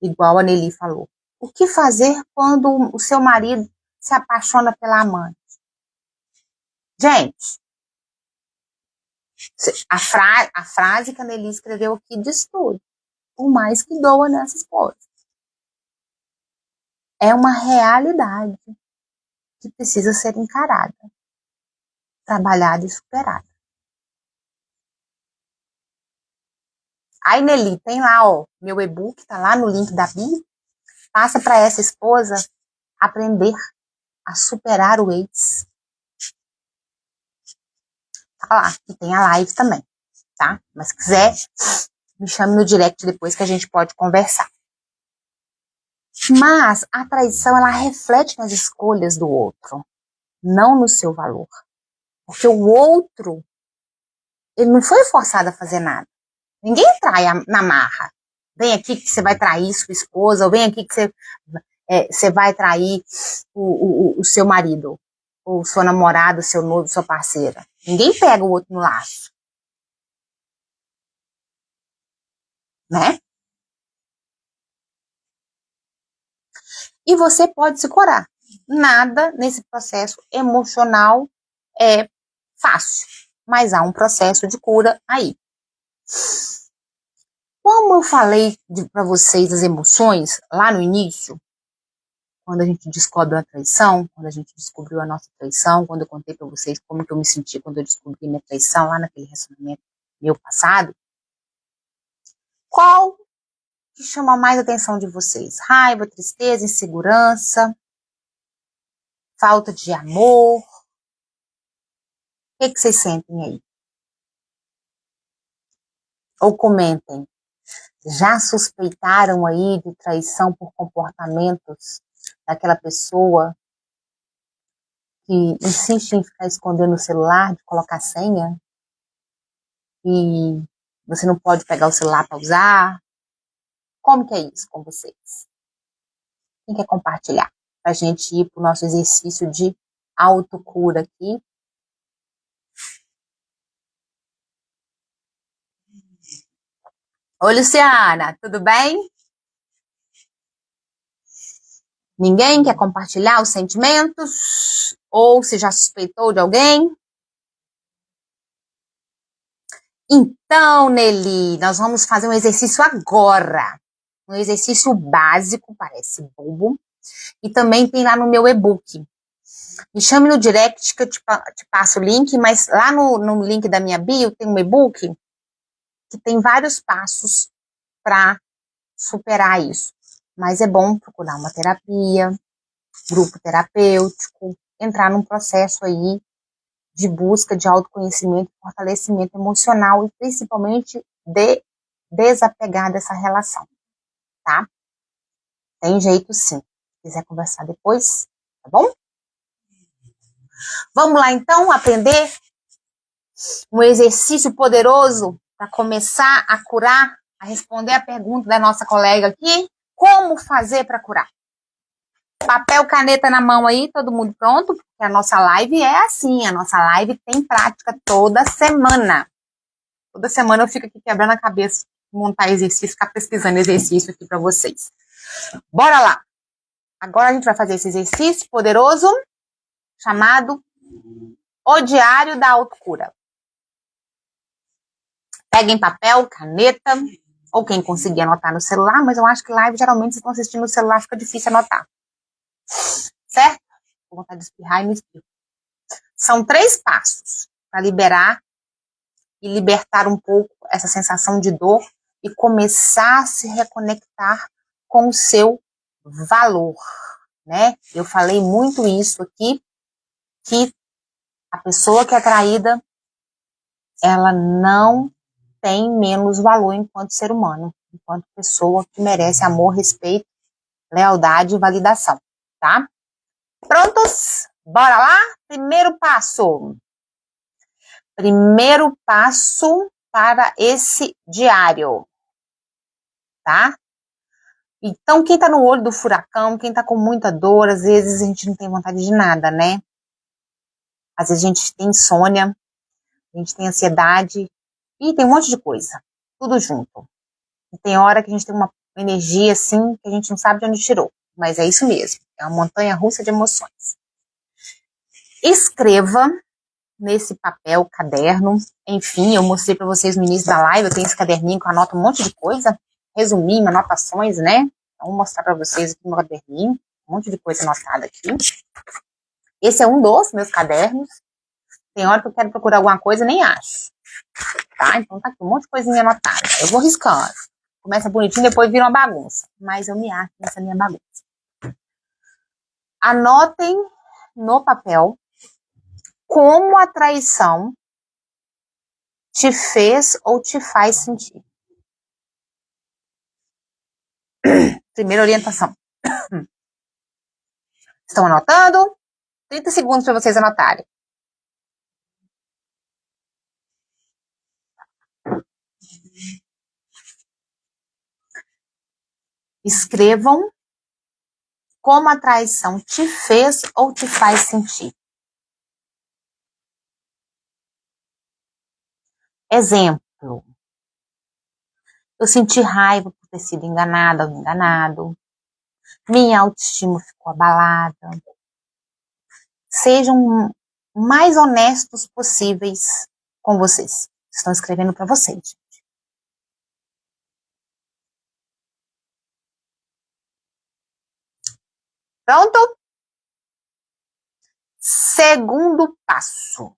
Speaker 1: igual a Nelly falou. O que fazer quando o seu marido se apaixona pela amante? Gente, a frase que a Nelly escreveu aqui diz tudo. Por mais que doa nessa esposa. É uma realidade que precisa ser encarada, trabalhada e superada. Aí, Nelly, tem lá, ó, meu e-book, tá lá no link da bio. Passa para essa esposa aprender a superar o ex. Tá lá. E tem a live também, tá? Mas se quiser, me chame no direct depois que a gente pode conversar. Mas a traição, ela reflete nas escolhas do outro, não no seu valor. Porque o outro, ele não foi forçado a fazer nada. Ninguém trai na marra. Vem aqui que você vai trair sua esposa, ou vem aqui que você vai trair o seu marido, ou sua namorada, seu noivo, sua parceira. Ninguém pega o outro no laço. Né? E você pode se curar. Nada nesse processo emocional é fácil, mas há um processo de cura aí. Como eu falei para vocês das emoções lá no início, quando a gente descobre a traição, quando a gente descobriu a nossa traição, quando eu contei para vocês como que eu me senti quando eu descobri minha traição lá naquele relacionamento meu passado, qual que chama mais a atenção de vocês? Raiva, tristeza, insegurança, falta de amor? O que vocês sentem aí? Ou comentem. Já suspeitaram aí de traição por comportamentos daquela pessoa que insiste em ficar escondendo o celular, de colocar senha? E você não pode pegar o celular para usar? Como que é isso com vocês? Quem quer compartilhar? Para a gente ir para o nosso exercício de autocura aqui. Oi, Luciana, tudo bem? Ninguém quer compartilhar os sentimentos? Ou se já suspeitou de alguém? Então, Nelly, nós vamos fazer um exercício agora. Um exercício básico, parece bobo. E também tem lá no meu e-book. Me chame no direct que eu te passo o link, mas lá no link da minha bio tem um e-book que tem vários passos para superar isso. Mas é bom procurar uma terapia, grupo terapêutico, entrar num processo aí de busca de autoconhecimento, fortalecimento emocional e principalmente de desapegar dessa relação, tá? Tem jeito sim. Se quiser conversar depois, tá bom? Vamos lá então aprender um exercício poderoso para começar a curar, a responder a pergunta da nossa colega aqui. Como fazer para curar? Papel, caneta na mão aí, todo mundo pronto? Porque a nossa live é assim, a nossa live tem prática toda semana. Toda semana eu fico aqui quebrando a cabeça, montar exercício, ficar pesquisando exercício aqui para vocês. Bora lá! Agora a gente vai fazer esse exercício poderoso, chamado O Diário da Autocura. Peguem papel, caneta, ou quem conseguir anotar no celular, mas eu acho que live, geralmente, vocês estão assistindo no celular, fica difícil anotar. Certo? Vou vontade de espirrar e me espirro. São 3 passos para liberar e libertar um pouco essa sensação de dor e começar a se reconectar com o seu valor, né? Eu falei muito isso aqui, que a pessoa que é traída, ela não tem menos valor enquanto ser humano, enquanto pessoa que merece amor, respeito, lealdade e validação, tá? Prontos? Bora lá? Primeiro passo. Primeiro passo para esse diário, tá? Então, quem tá no olho do furacão, quem tá com muita dor, às vezes a gente não tem vontade de nada, né? Às vezes a gente tem insônia, a gente tem ansiedade, e tem um monte de coisa, tudo junto. E tem hora que a gente tem uma energia, assim, que a gente não sabe de onde tirou, mas é isso mesmo, é uma montanha-russa de emoções. Escreva nesse papel, caderno, enfim, eu mostrei para vocês no início da live, eu tenho esse caderninho que eu anoto um monte de coisa, resuminho, anotações, né? Então, vou mostrar para vocês aqui no caderninho, um monte de coisa anotada aqui. Esse é um dos meus cadernos. Tem hora que eu quero procurar alguma coisa e nem acho, tá? Então tá aqui um monte de coisinha anotada. Eu vou riscando. Começa bonitinho, depois vira uma bagunça. Mas eu me acho nessa minha bagunça. Anotem no papel como a traição te fez ou te faz sentir. Primeira orientação. Estão anotando? 30 segundos para vocês anotarem. Escrevam como a traição te fez ou te faz sentir. Exemplo. Eu senti raiva por ter sido enganada ou enganado. Minha autoestima ficou abalada. Sejam mais honestos possíveis com vocês. Estão escrevendo para vocês, gente. Pronto? Segundo passo.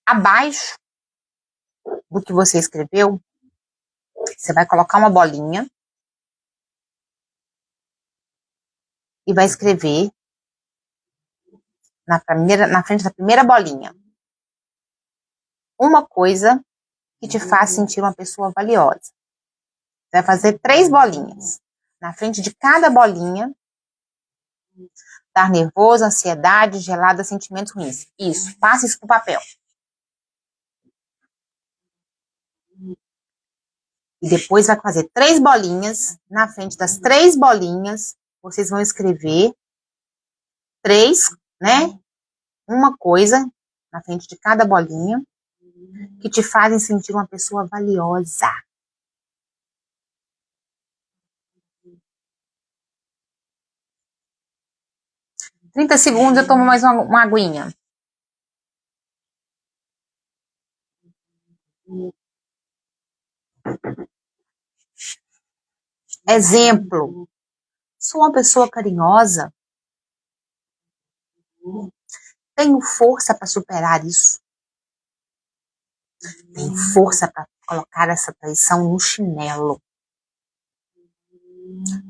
Speaker 1: Abaixo do que você escreveu, você vai colocar uma bolinha e vai escrever na frente da primeira bolinha uma coisa que te faz sentir uma pessoa valiosa. Você vai fazer 3 bolinhas. Na frente de cada bolinha, estar nervoso, ansiedade, gelada, sentimentos ruins. Isso, passe isso pro papel. E depois vai fazer 3 bolinhas. Na frente das 3 bolinhas, vocês vão escrever 3, né? Uma coisa na frente de cada bolinha que te fazem sentir uma pessoa valiosa. Trinta segundos, eu tomo mais uma aguinha. Exemplo. Sou uma pessoa carinhosa. Tenho força para superar isso. Tenho força para colocar essa traição no chinelo.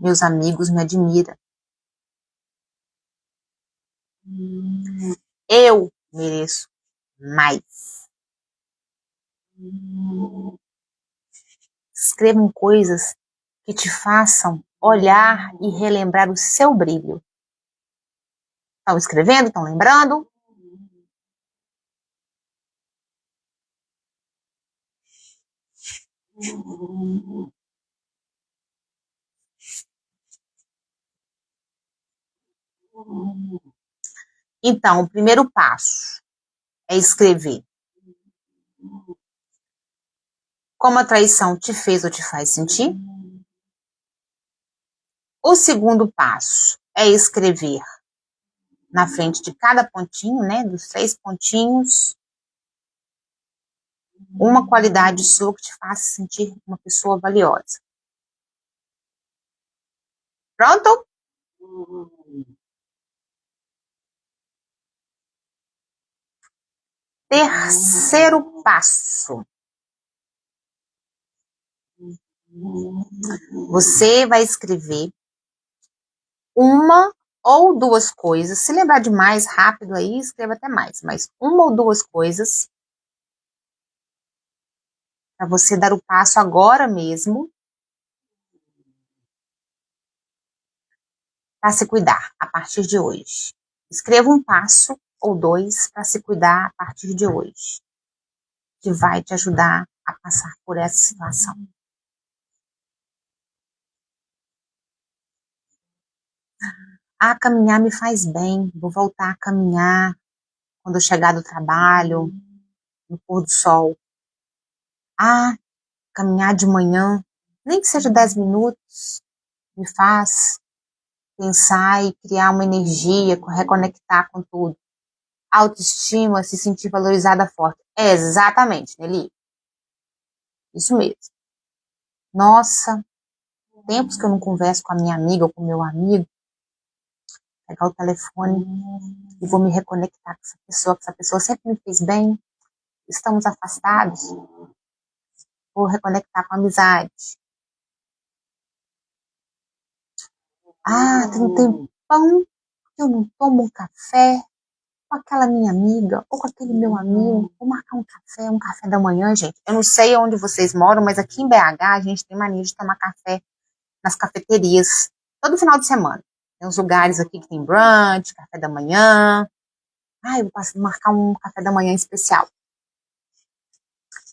Speaker 1: Meus amigos me admiram. Eu mereço mais. Escrevam coisas que te façam olhar e relembrar o seu brilho. Estão escrevendo? Estão lembrando? Então, o primeiro passo é escrever como a traição te fez ou te faz sentir. O segundo passo é escrever na frente de cada pontinho, né, dos 3 pontinhos, uma qualidade sua que te faça sentir uma pessoa valiosa. Pronto? Terceiro passo. Você vai escrever uma ou duas coisas. Se lembrar de mais rápido aí, escreva até mais. Mas uma ou duas coisas para você dar o passo agora mesmo para se cuidar a partir de hoje. Escreva um passo ou dois para se cuidar a partir de hoje, que vai te ajudar a passar por essa situação. Ah, caminhar me faz bem, vou voltar a caminhar quando eu chegar do trabalho, no pôr do sol. Ah, caminhar de manhã, nem que seja 10 minutos, me faz pensar e criar uma energia, reconectar com tudo. Autoestima, se sentir valorizada forte. É exatamente, Nelly. Isso mesmo. Nossa, tempos que eu não converso com a minha amiga ou com o meu amigo, pegar o telefone e vou me reconectar com que essa pessoa sempre me fez bem, estamos afastados, vou reconectar com a amizade. Ah, tem um tempão que eu não tomo um café com aquela minha amiga ou com aquele meu amigo, vou marcar um café da manhã, gente. Eu não sei onde vocês moram, mas aqui em BH a gente tem mania de tomar café nas cafeterias, todo final de semana. Tem uns lugares aqui que tem brunch, café da manhã. Ah, eu vou marcar um café da manhã especial.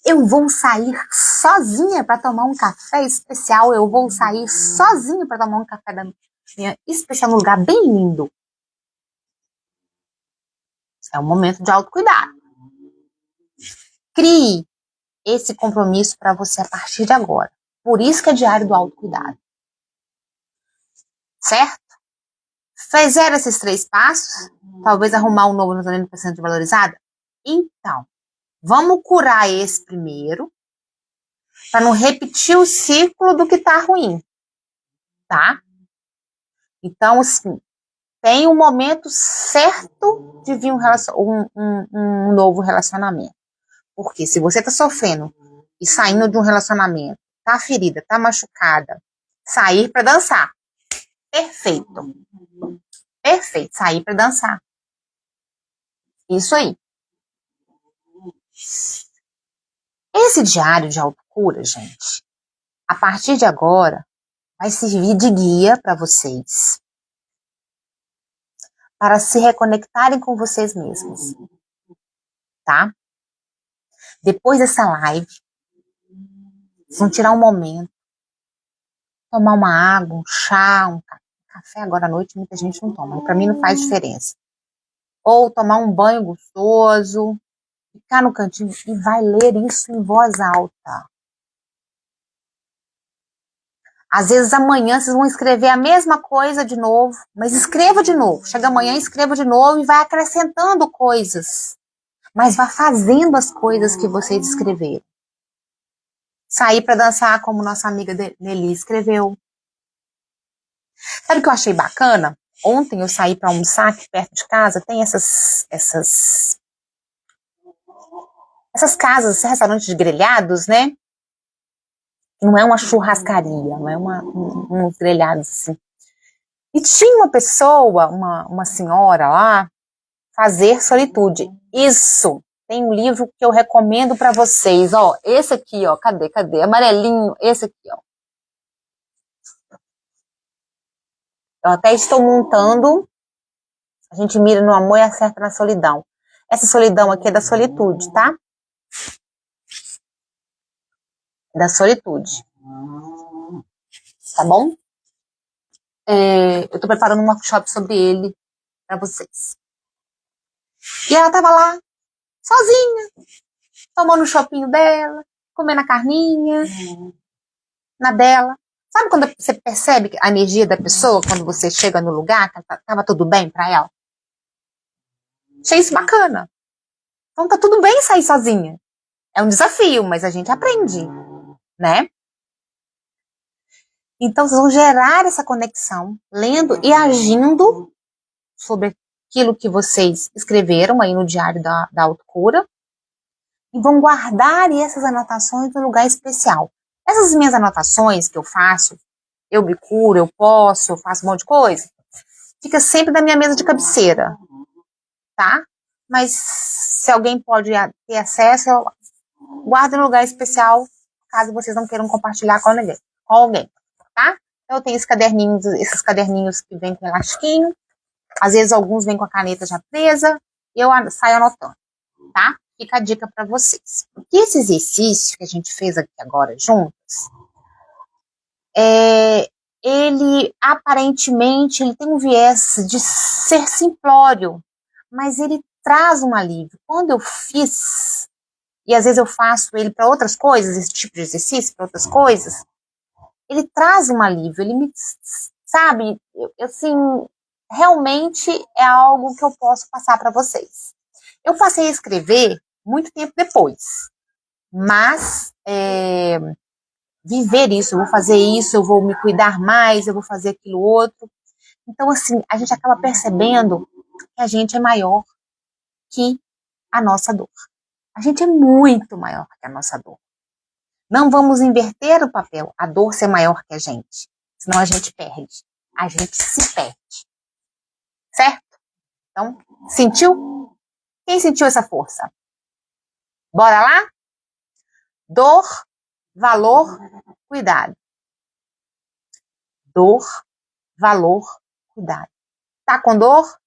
Speaker 1: Eu vou sair sozinha para tomar um café especial. Eu vou sair sozinha para tomar um café da manhã especial num lugar bem lindo. É um momento de autocuidado. Crie esse compromisso para você a partir de agora. Por isso que é diário do autocuidado. Certo? Fizeram esses 3 passos? Talvez arrumar um novo no 90% de valorizada? Então, vamos curar esse primeiro, para não repetir o ciclo do que está ruim, tá? Então, assim, tem um momento certo de vir um novo relacionamento. Porque se você está sofrendo e saindo de um relacionamento, tá ferida, tá machucada, sair para dançar. Perfeito. Perfeito, sair para dançar. Isso aí. Esse diário de autocura, gente, a partir de agora, vai servir de guia para vocês, para se reconectarem com vocês mesmos, tá? Depois dessa live, vocês vão tirar um momento, tomar uma água, um chá, um café agora à noite, muita gente não toma, para mim não faz diferença. Ou tomar um banho gostoso, ficar no cantinho e vai ler isso em voz alta. Às vezes amanhã vocês vão escrever a mesma coisa de novo, mas escreva de novo. Chega amanhã, escreva de novo e vai acrescentando coisas. Mas vá fazendo as coisas que vocês escreveram. Sair para dançar, como nossa amiga Nelly escreveu. Sabe o que eu achei bacana? Ontem eu saí para almoçar aqui perto de casa, tem essas casas, esses restaurantes de grelhados, né? Não é uma churrascaria, não é uns grelhados assim. E tinha uma pessoa, uma senhora lá, Fazer Solitude. Isso! Tem um livro que eu recomendo para vocês, ó. Esse aqui, ó. Cadê? Amarelinho. Esse aqui, ó. Eu até estou montando. A gente mira no amor e acerta na solidão. Essa solidão aqui é da solitude, tá? Da solitude. Tá bom? Eu tô preparando um workshop sobre ele para vocês. E ela tava lá, sozinha, tomando o chopinho dela, comendo a carninha, na dela. Sabe quando você percebe a energia da pessoa, quando você chega no lugar, que tava tudo bem pra ela? Achei isso bacana. Então tá tudo bem sair sozinha. É um desafio, mas a gente aprende, né? Então vocês vão gerar essa conexão, lendo e agindo sobre aquilo que vocês escreveram aí no diário da autocura, e vão guardar essas anotações no lugar especial. Essas minhas anotações que eu faço, eu me curo, eu faço um monte de coisa, fica sempre na minha mesa de cabeceira, tá? Mas se alguém pode ter acesso, eu guardo no lugar especial, caso vocês não queiram compartilhar com alguém, tá? Então eu tenho esses caderninhos que vêm com elastiquinho, às vezes alguns vêm com a caneta já presa, eu saio anotando, tá? Fica a dica para vocês. Porque esse exercício que a gente fez aqui agora juntos, ele aparentemente ele tem um viés de ser simplório, mas ele traz um alívio. Quando eu fiz, e às vezes eu faço ele para outras coisas, esse tipo de exercício, para outras coisas, ele traz um alívio, ele me, sabe, assim, realmente é algo que eu posso passar para vocês. Eu passei a escrever muito tempo depois, mas viver isso, eu vou fazer isso, eu vou me cuidar mais, eu vou fazer aquilo outro. Então, assim, a gente acaba percebendo que a gente é maior que a nossa dor. A gente é muito maior que a nossa dor. Não vamos inverter o papel, a dor ser maior que a gente, senão a gente perde. A gente se perde. Certo? Então, sentiu? Quem sentiu essa força? Bora lá? Dor, valor, cuidado. Dor, valor, cuidado. Tá com dor?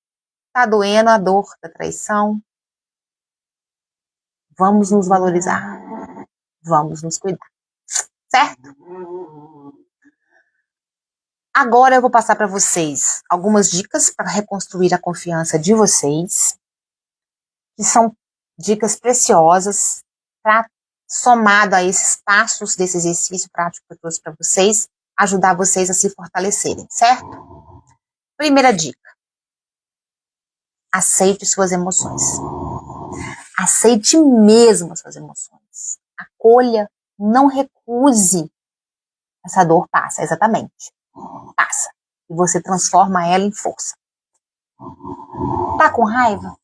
Speaker 1: Tá doendo a dor da traição? Vamos nos valorizar. Vamos nos cuidar. Certo? Agora eu vou passar para vocês algumas dicas para reconstruir a confiança de vocês, que são dicas preciosas para, somado a esses passos desse exercício prático que eu trouxe para vocês, ajudar vocês a se fortalecerem, certo? Primeira dica. Aceite suas emoções. Aceite mesmo as suas emoções. Acolha, não recuse. Essa dor passa, exatamente. Passa. E você transforma ela em força. Tá com raiva?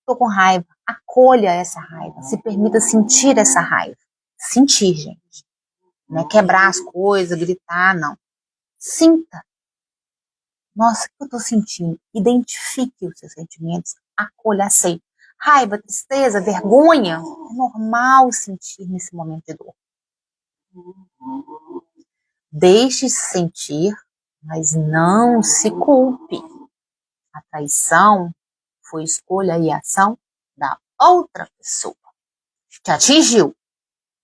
Speaker 1: Tô com raiva. Acolha essa raiva. Se permita sentir essa raiva. Sentir, gente. Não é quebrar as coisas, gritar, não. Sinta. Nossa, o que eu tô sentindo? Identifique os seus sentimentos. Acolha, aceite. Raiva, tristeza, vergonha. É normal sentir nesse momento de dor. Deixe-se sentir, mas não se culpe. A traição foi escolha e ação da outra pessoa. Te atingiu,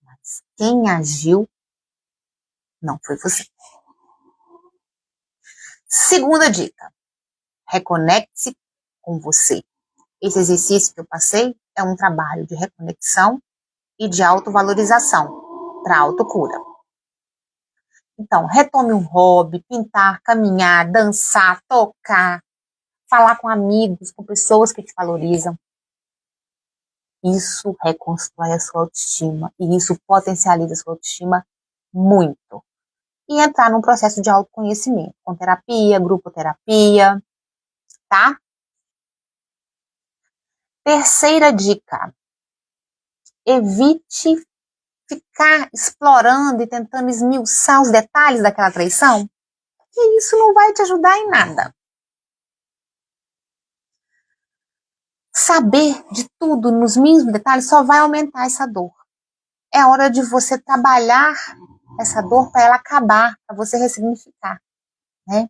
Speaker 1: mas quem agiu não foi você. Segunda dica. Reconecte-se com você. Esse exercício que eu passei é um trabalho de reconexão e de autovalorização para autocura. Então, retome um hobby, pintar, caminhar, dançar, tocar, falar com amigos, com pessoas que te valorizam. Isso reconstrói a sua autoestima e isso potencializa a sua autoestima muito. E entrar num processo de autoconhecimento, com terapia, grupoterapia, tá? Terceira dica, evite ficar explorando e tentando esmiuçar os detalhes daquela traição, que isso não vai te ajudar em nada. Saber de tudo nos mínimos detalhes só vai aumentar essa dor. É hora de você trabalhar essa dor para ela acabar, para você ressignificar, né?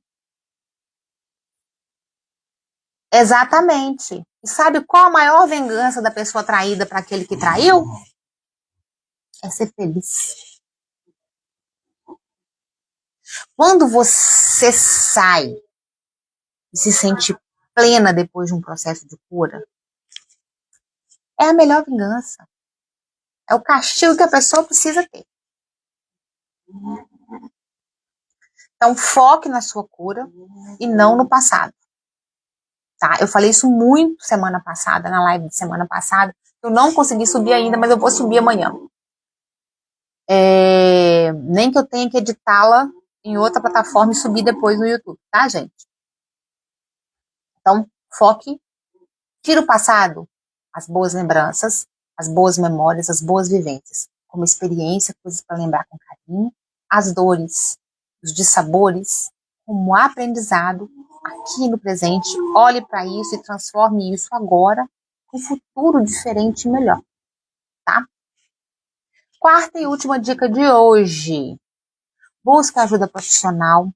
Speaker 1: Exatamente. E sabe qual a maior vingança da pessoa traída para aquele que traiu? É ser feliz. Quando você sai e se sente plena depois de um processo de cura, é a melhor vingança. É o castigo que a pessoa precisa ter. Então, foque na sua cura e não no passado. Tá? Eu falei isso muito semana passada, na live de semana passada. Eu não consegui subir ainda, mas eu vou subir amanhã. Nem que eu tenha que editá-la em outra plataforma e subir depois no YouTube, tá, gente? Então, foque, tira o passado, as boas lembranças, as boas memórias, as boas vivências, como experiência, coisas para lembrar com carinho, as dores, os dissabores, como aprendizado, aqui no presente, olhe para isso e transforme isso agora com um futuro diferente e melhor, tá? Quarta e última dica de hoje, busca ajuda profissional,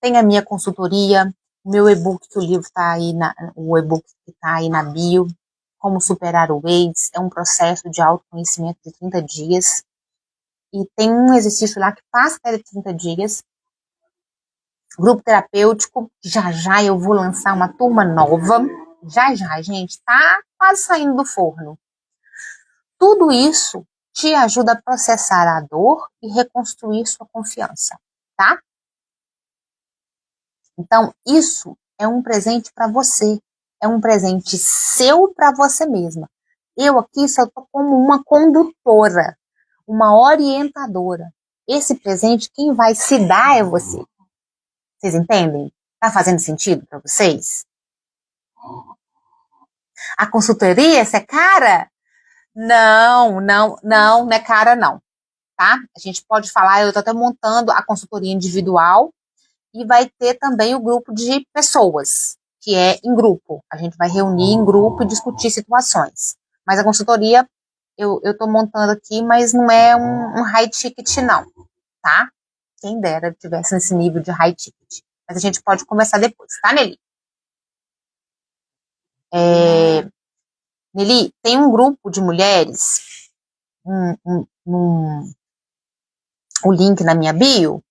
Speaker 1: tem a minha consultoria, meu e-book, que o livro está aí, o e-book que está aí na bio, Como Superar o AIDS, é um processo de autoconhecimento de 30 dias, e tem um exercício lá que passa até 30 dias, grupo terapêutico, já eu vou lançar uma turma nova, já, gente, tá quase saindo do forno. Tudo isso te ajuda a processar a dor e reconstruir sua confiança, tá? Então, isso é um presente para você. É um presente seu para você mesma. Eu aqui só estou como uma condutora, uma orientadora. Esse presente, quem vai se dar é você. Vocês entendem? Tá fazendo sentido para vocês? A consultoria, essa é cara? Não é cara não, tá? A gente pode falar, eu estou até montando a consultoria individual e vai ter também o grupo de pessoas, que é em grupo. A gente vai reunir em grupo e discutir situações. Mas a consultoria eu estou montando aqui, mas não é um high ticket não, tá? Quem dera tivesse nesse nível de high ticket. Mas a gente pode conversar depois, tá, Nelly? Nelly, tem um grupo de mulheres, o link na minha bio,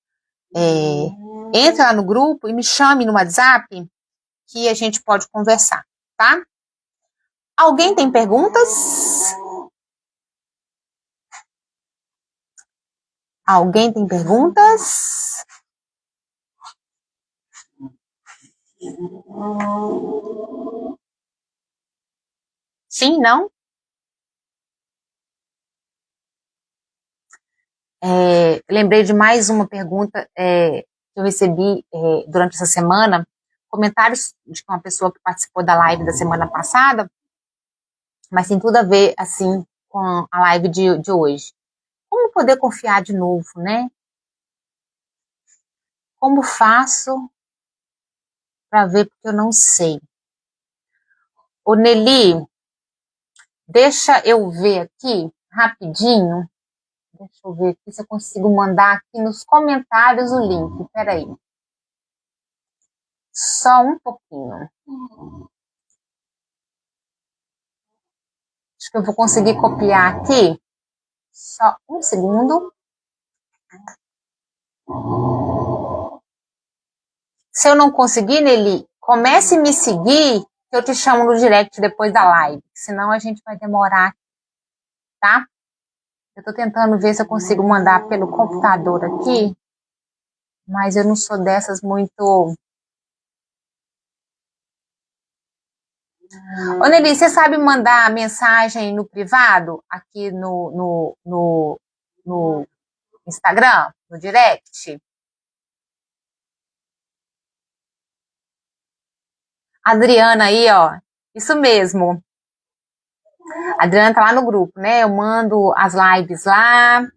Speaker 1: entra lá no grupo e me chame no WhatsApp que a gente pode conversar, tá? Alguém tem perguntas? Alguém tem perguntas? Sim, não? Lembrei de mais uma pergunta que eu recebi durante essa semana, comentários de uma pessoa que participou da live da semana passada, mas tem tudo a ver, assim, com a live de hoje. Como poder confiar de novo, né? Como faço para ver porque eu não sei? Ô, Nelly, deixa eu ver aqui, rapidinho. Deixa eu ver aqui se eu consigo mandar aqui nos comentários o link. Peraí. Só um pouquinho. Acho que eu vou conseguir copiar aqui. Só um segundo. Se eu não conseguir, Nelly, comece a me seguir que eu te chamo no direct depois da live, senão a gente vai demorar, tá? Eu tô tentando ver se eu consigo mandar pelo computador aqui, mas eu não sou dessas muito... Ô, Nelly, você sabe mandar mensagem no privado, aqui no Instagram, no direct? Adriana aí, ó. Isso mesmo. A Adriana tá lá no grupo, né? Eu mando as lives lá,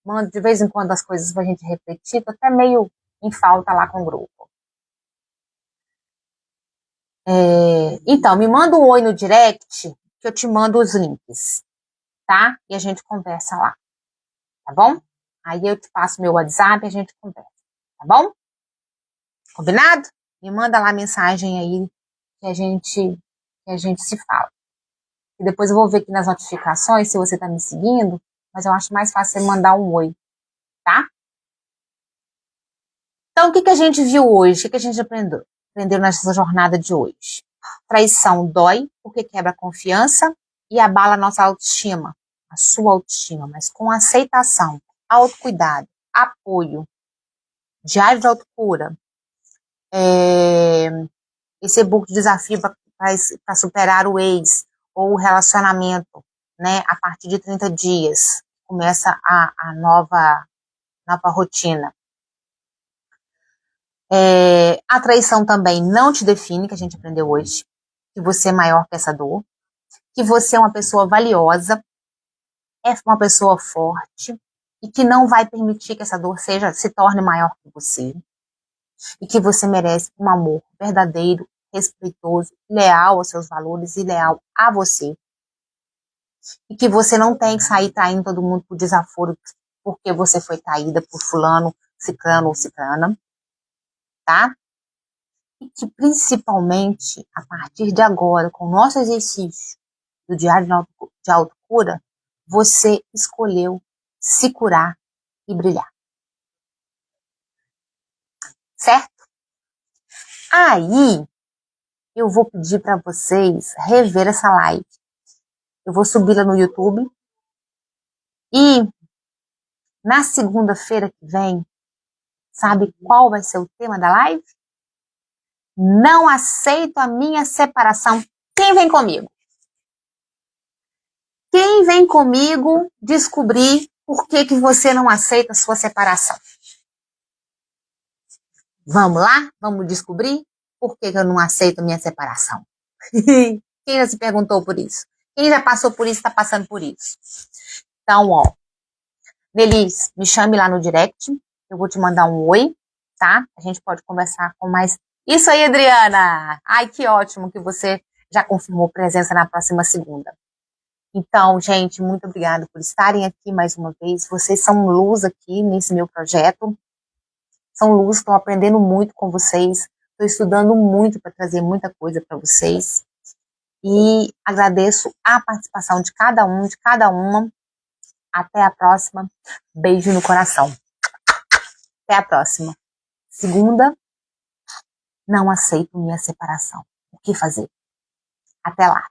Speaker 1: mando de vez em quando as coisas pra gente refletir, tô até meio em falta lá com o grupo. Então, me manda um oi no direct, que eu te mando os links, tá? E a gente conversa lá, tá bom? Aí eu te passo meu WhatsApp e a gente conversa, tá bom? Combinado? Me manda lá a mensagem aí que a gente se fala. E depois eu vou ver aqui nas notificações se você tá me seguindo, mas eu acho mais fácil você mandar um oi, tá? Então, o que a gente viu hoje? O que a gente aprendeu nessa jornada de hoje? Traição dói porque quebra a confiança e abala a nossa autoestima, a sua autoestima, mas com aceitação, autocuidado, apoio, diário de autocura, esse e-book de desafio para superar o ex ou o relacionamento, né? A partir de 30 dias começa a nova rotina. A traição também não te define, que a gente aprendeu hoje, que você é maior que essa dor, que você é uma pessoa valiosa, é uma pessoa forte e que não vai permitir que essa dor se torne maior que você e que você merece um amor verdadeiro, respeitoso, leal aos seus valores e leal a você e que você não tem que sair traindo todo mundo por desaforo porque você foi traída por fulano, ciclano ou ciclana, tá? E que principalmente a partir de agora, com o nosso exercício do diário de autocura, você escolheu se curar e brilhar. Certo? Aí, eu vou pedir para vocês rever essa live. Eu vou subir-la no YouTube. E na segunda-feira que vem, sabe qual vai ser o tema da live? Não aceito a minha separação. Quem vem comigo? Quem vem comigo descobrir por que você não aceita a sua separação? Vamos lá? Vamos descobrir por que eu não aceito a minha separação? Quem já se perguntou por isso? Quem já passou por isso, está passando por isso. Então, ó, Nelis, me chame lá no direct, eu vou te mandar um oi, tá? A gente pode conversar com mais... Isso aí, Adriana! Ai, que ótimo que você já confirmou presença na próxima segunda. Então, gente, muito obrigada por estarem aqui mais uma vez. Vocês são luz aqui nesse meu projeto. São luz, estou aprendendo muito com vocês. Estou estudando muito para trazer muita coisa para vocês. E agradeço a participação de cada um, de cada uma. Até a próxima. Beijo no coração. Até a próxima. Segunda, não aceito minha separação. O que fazer? Até lá.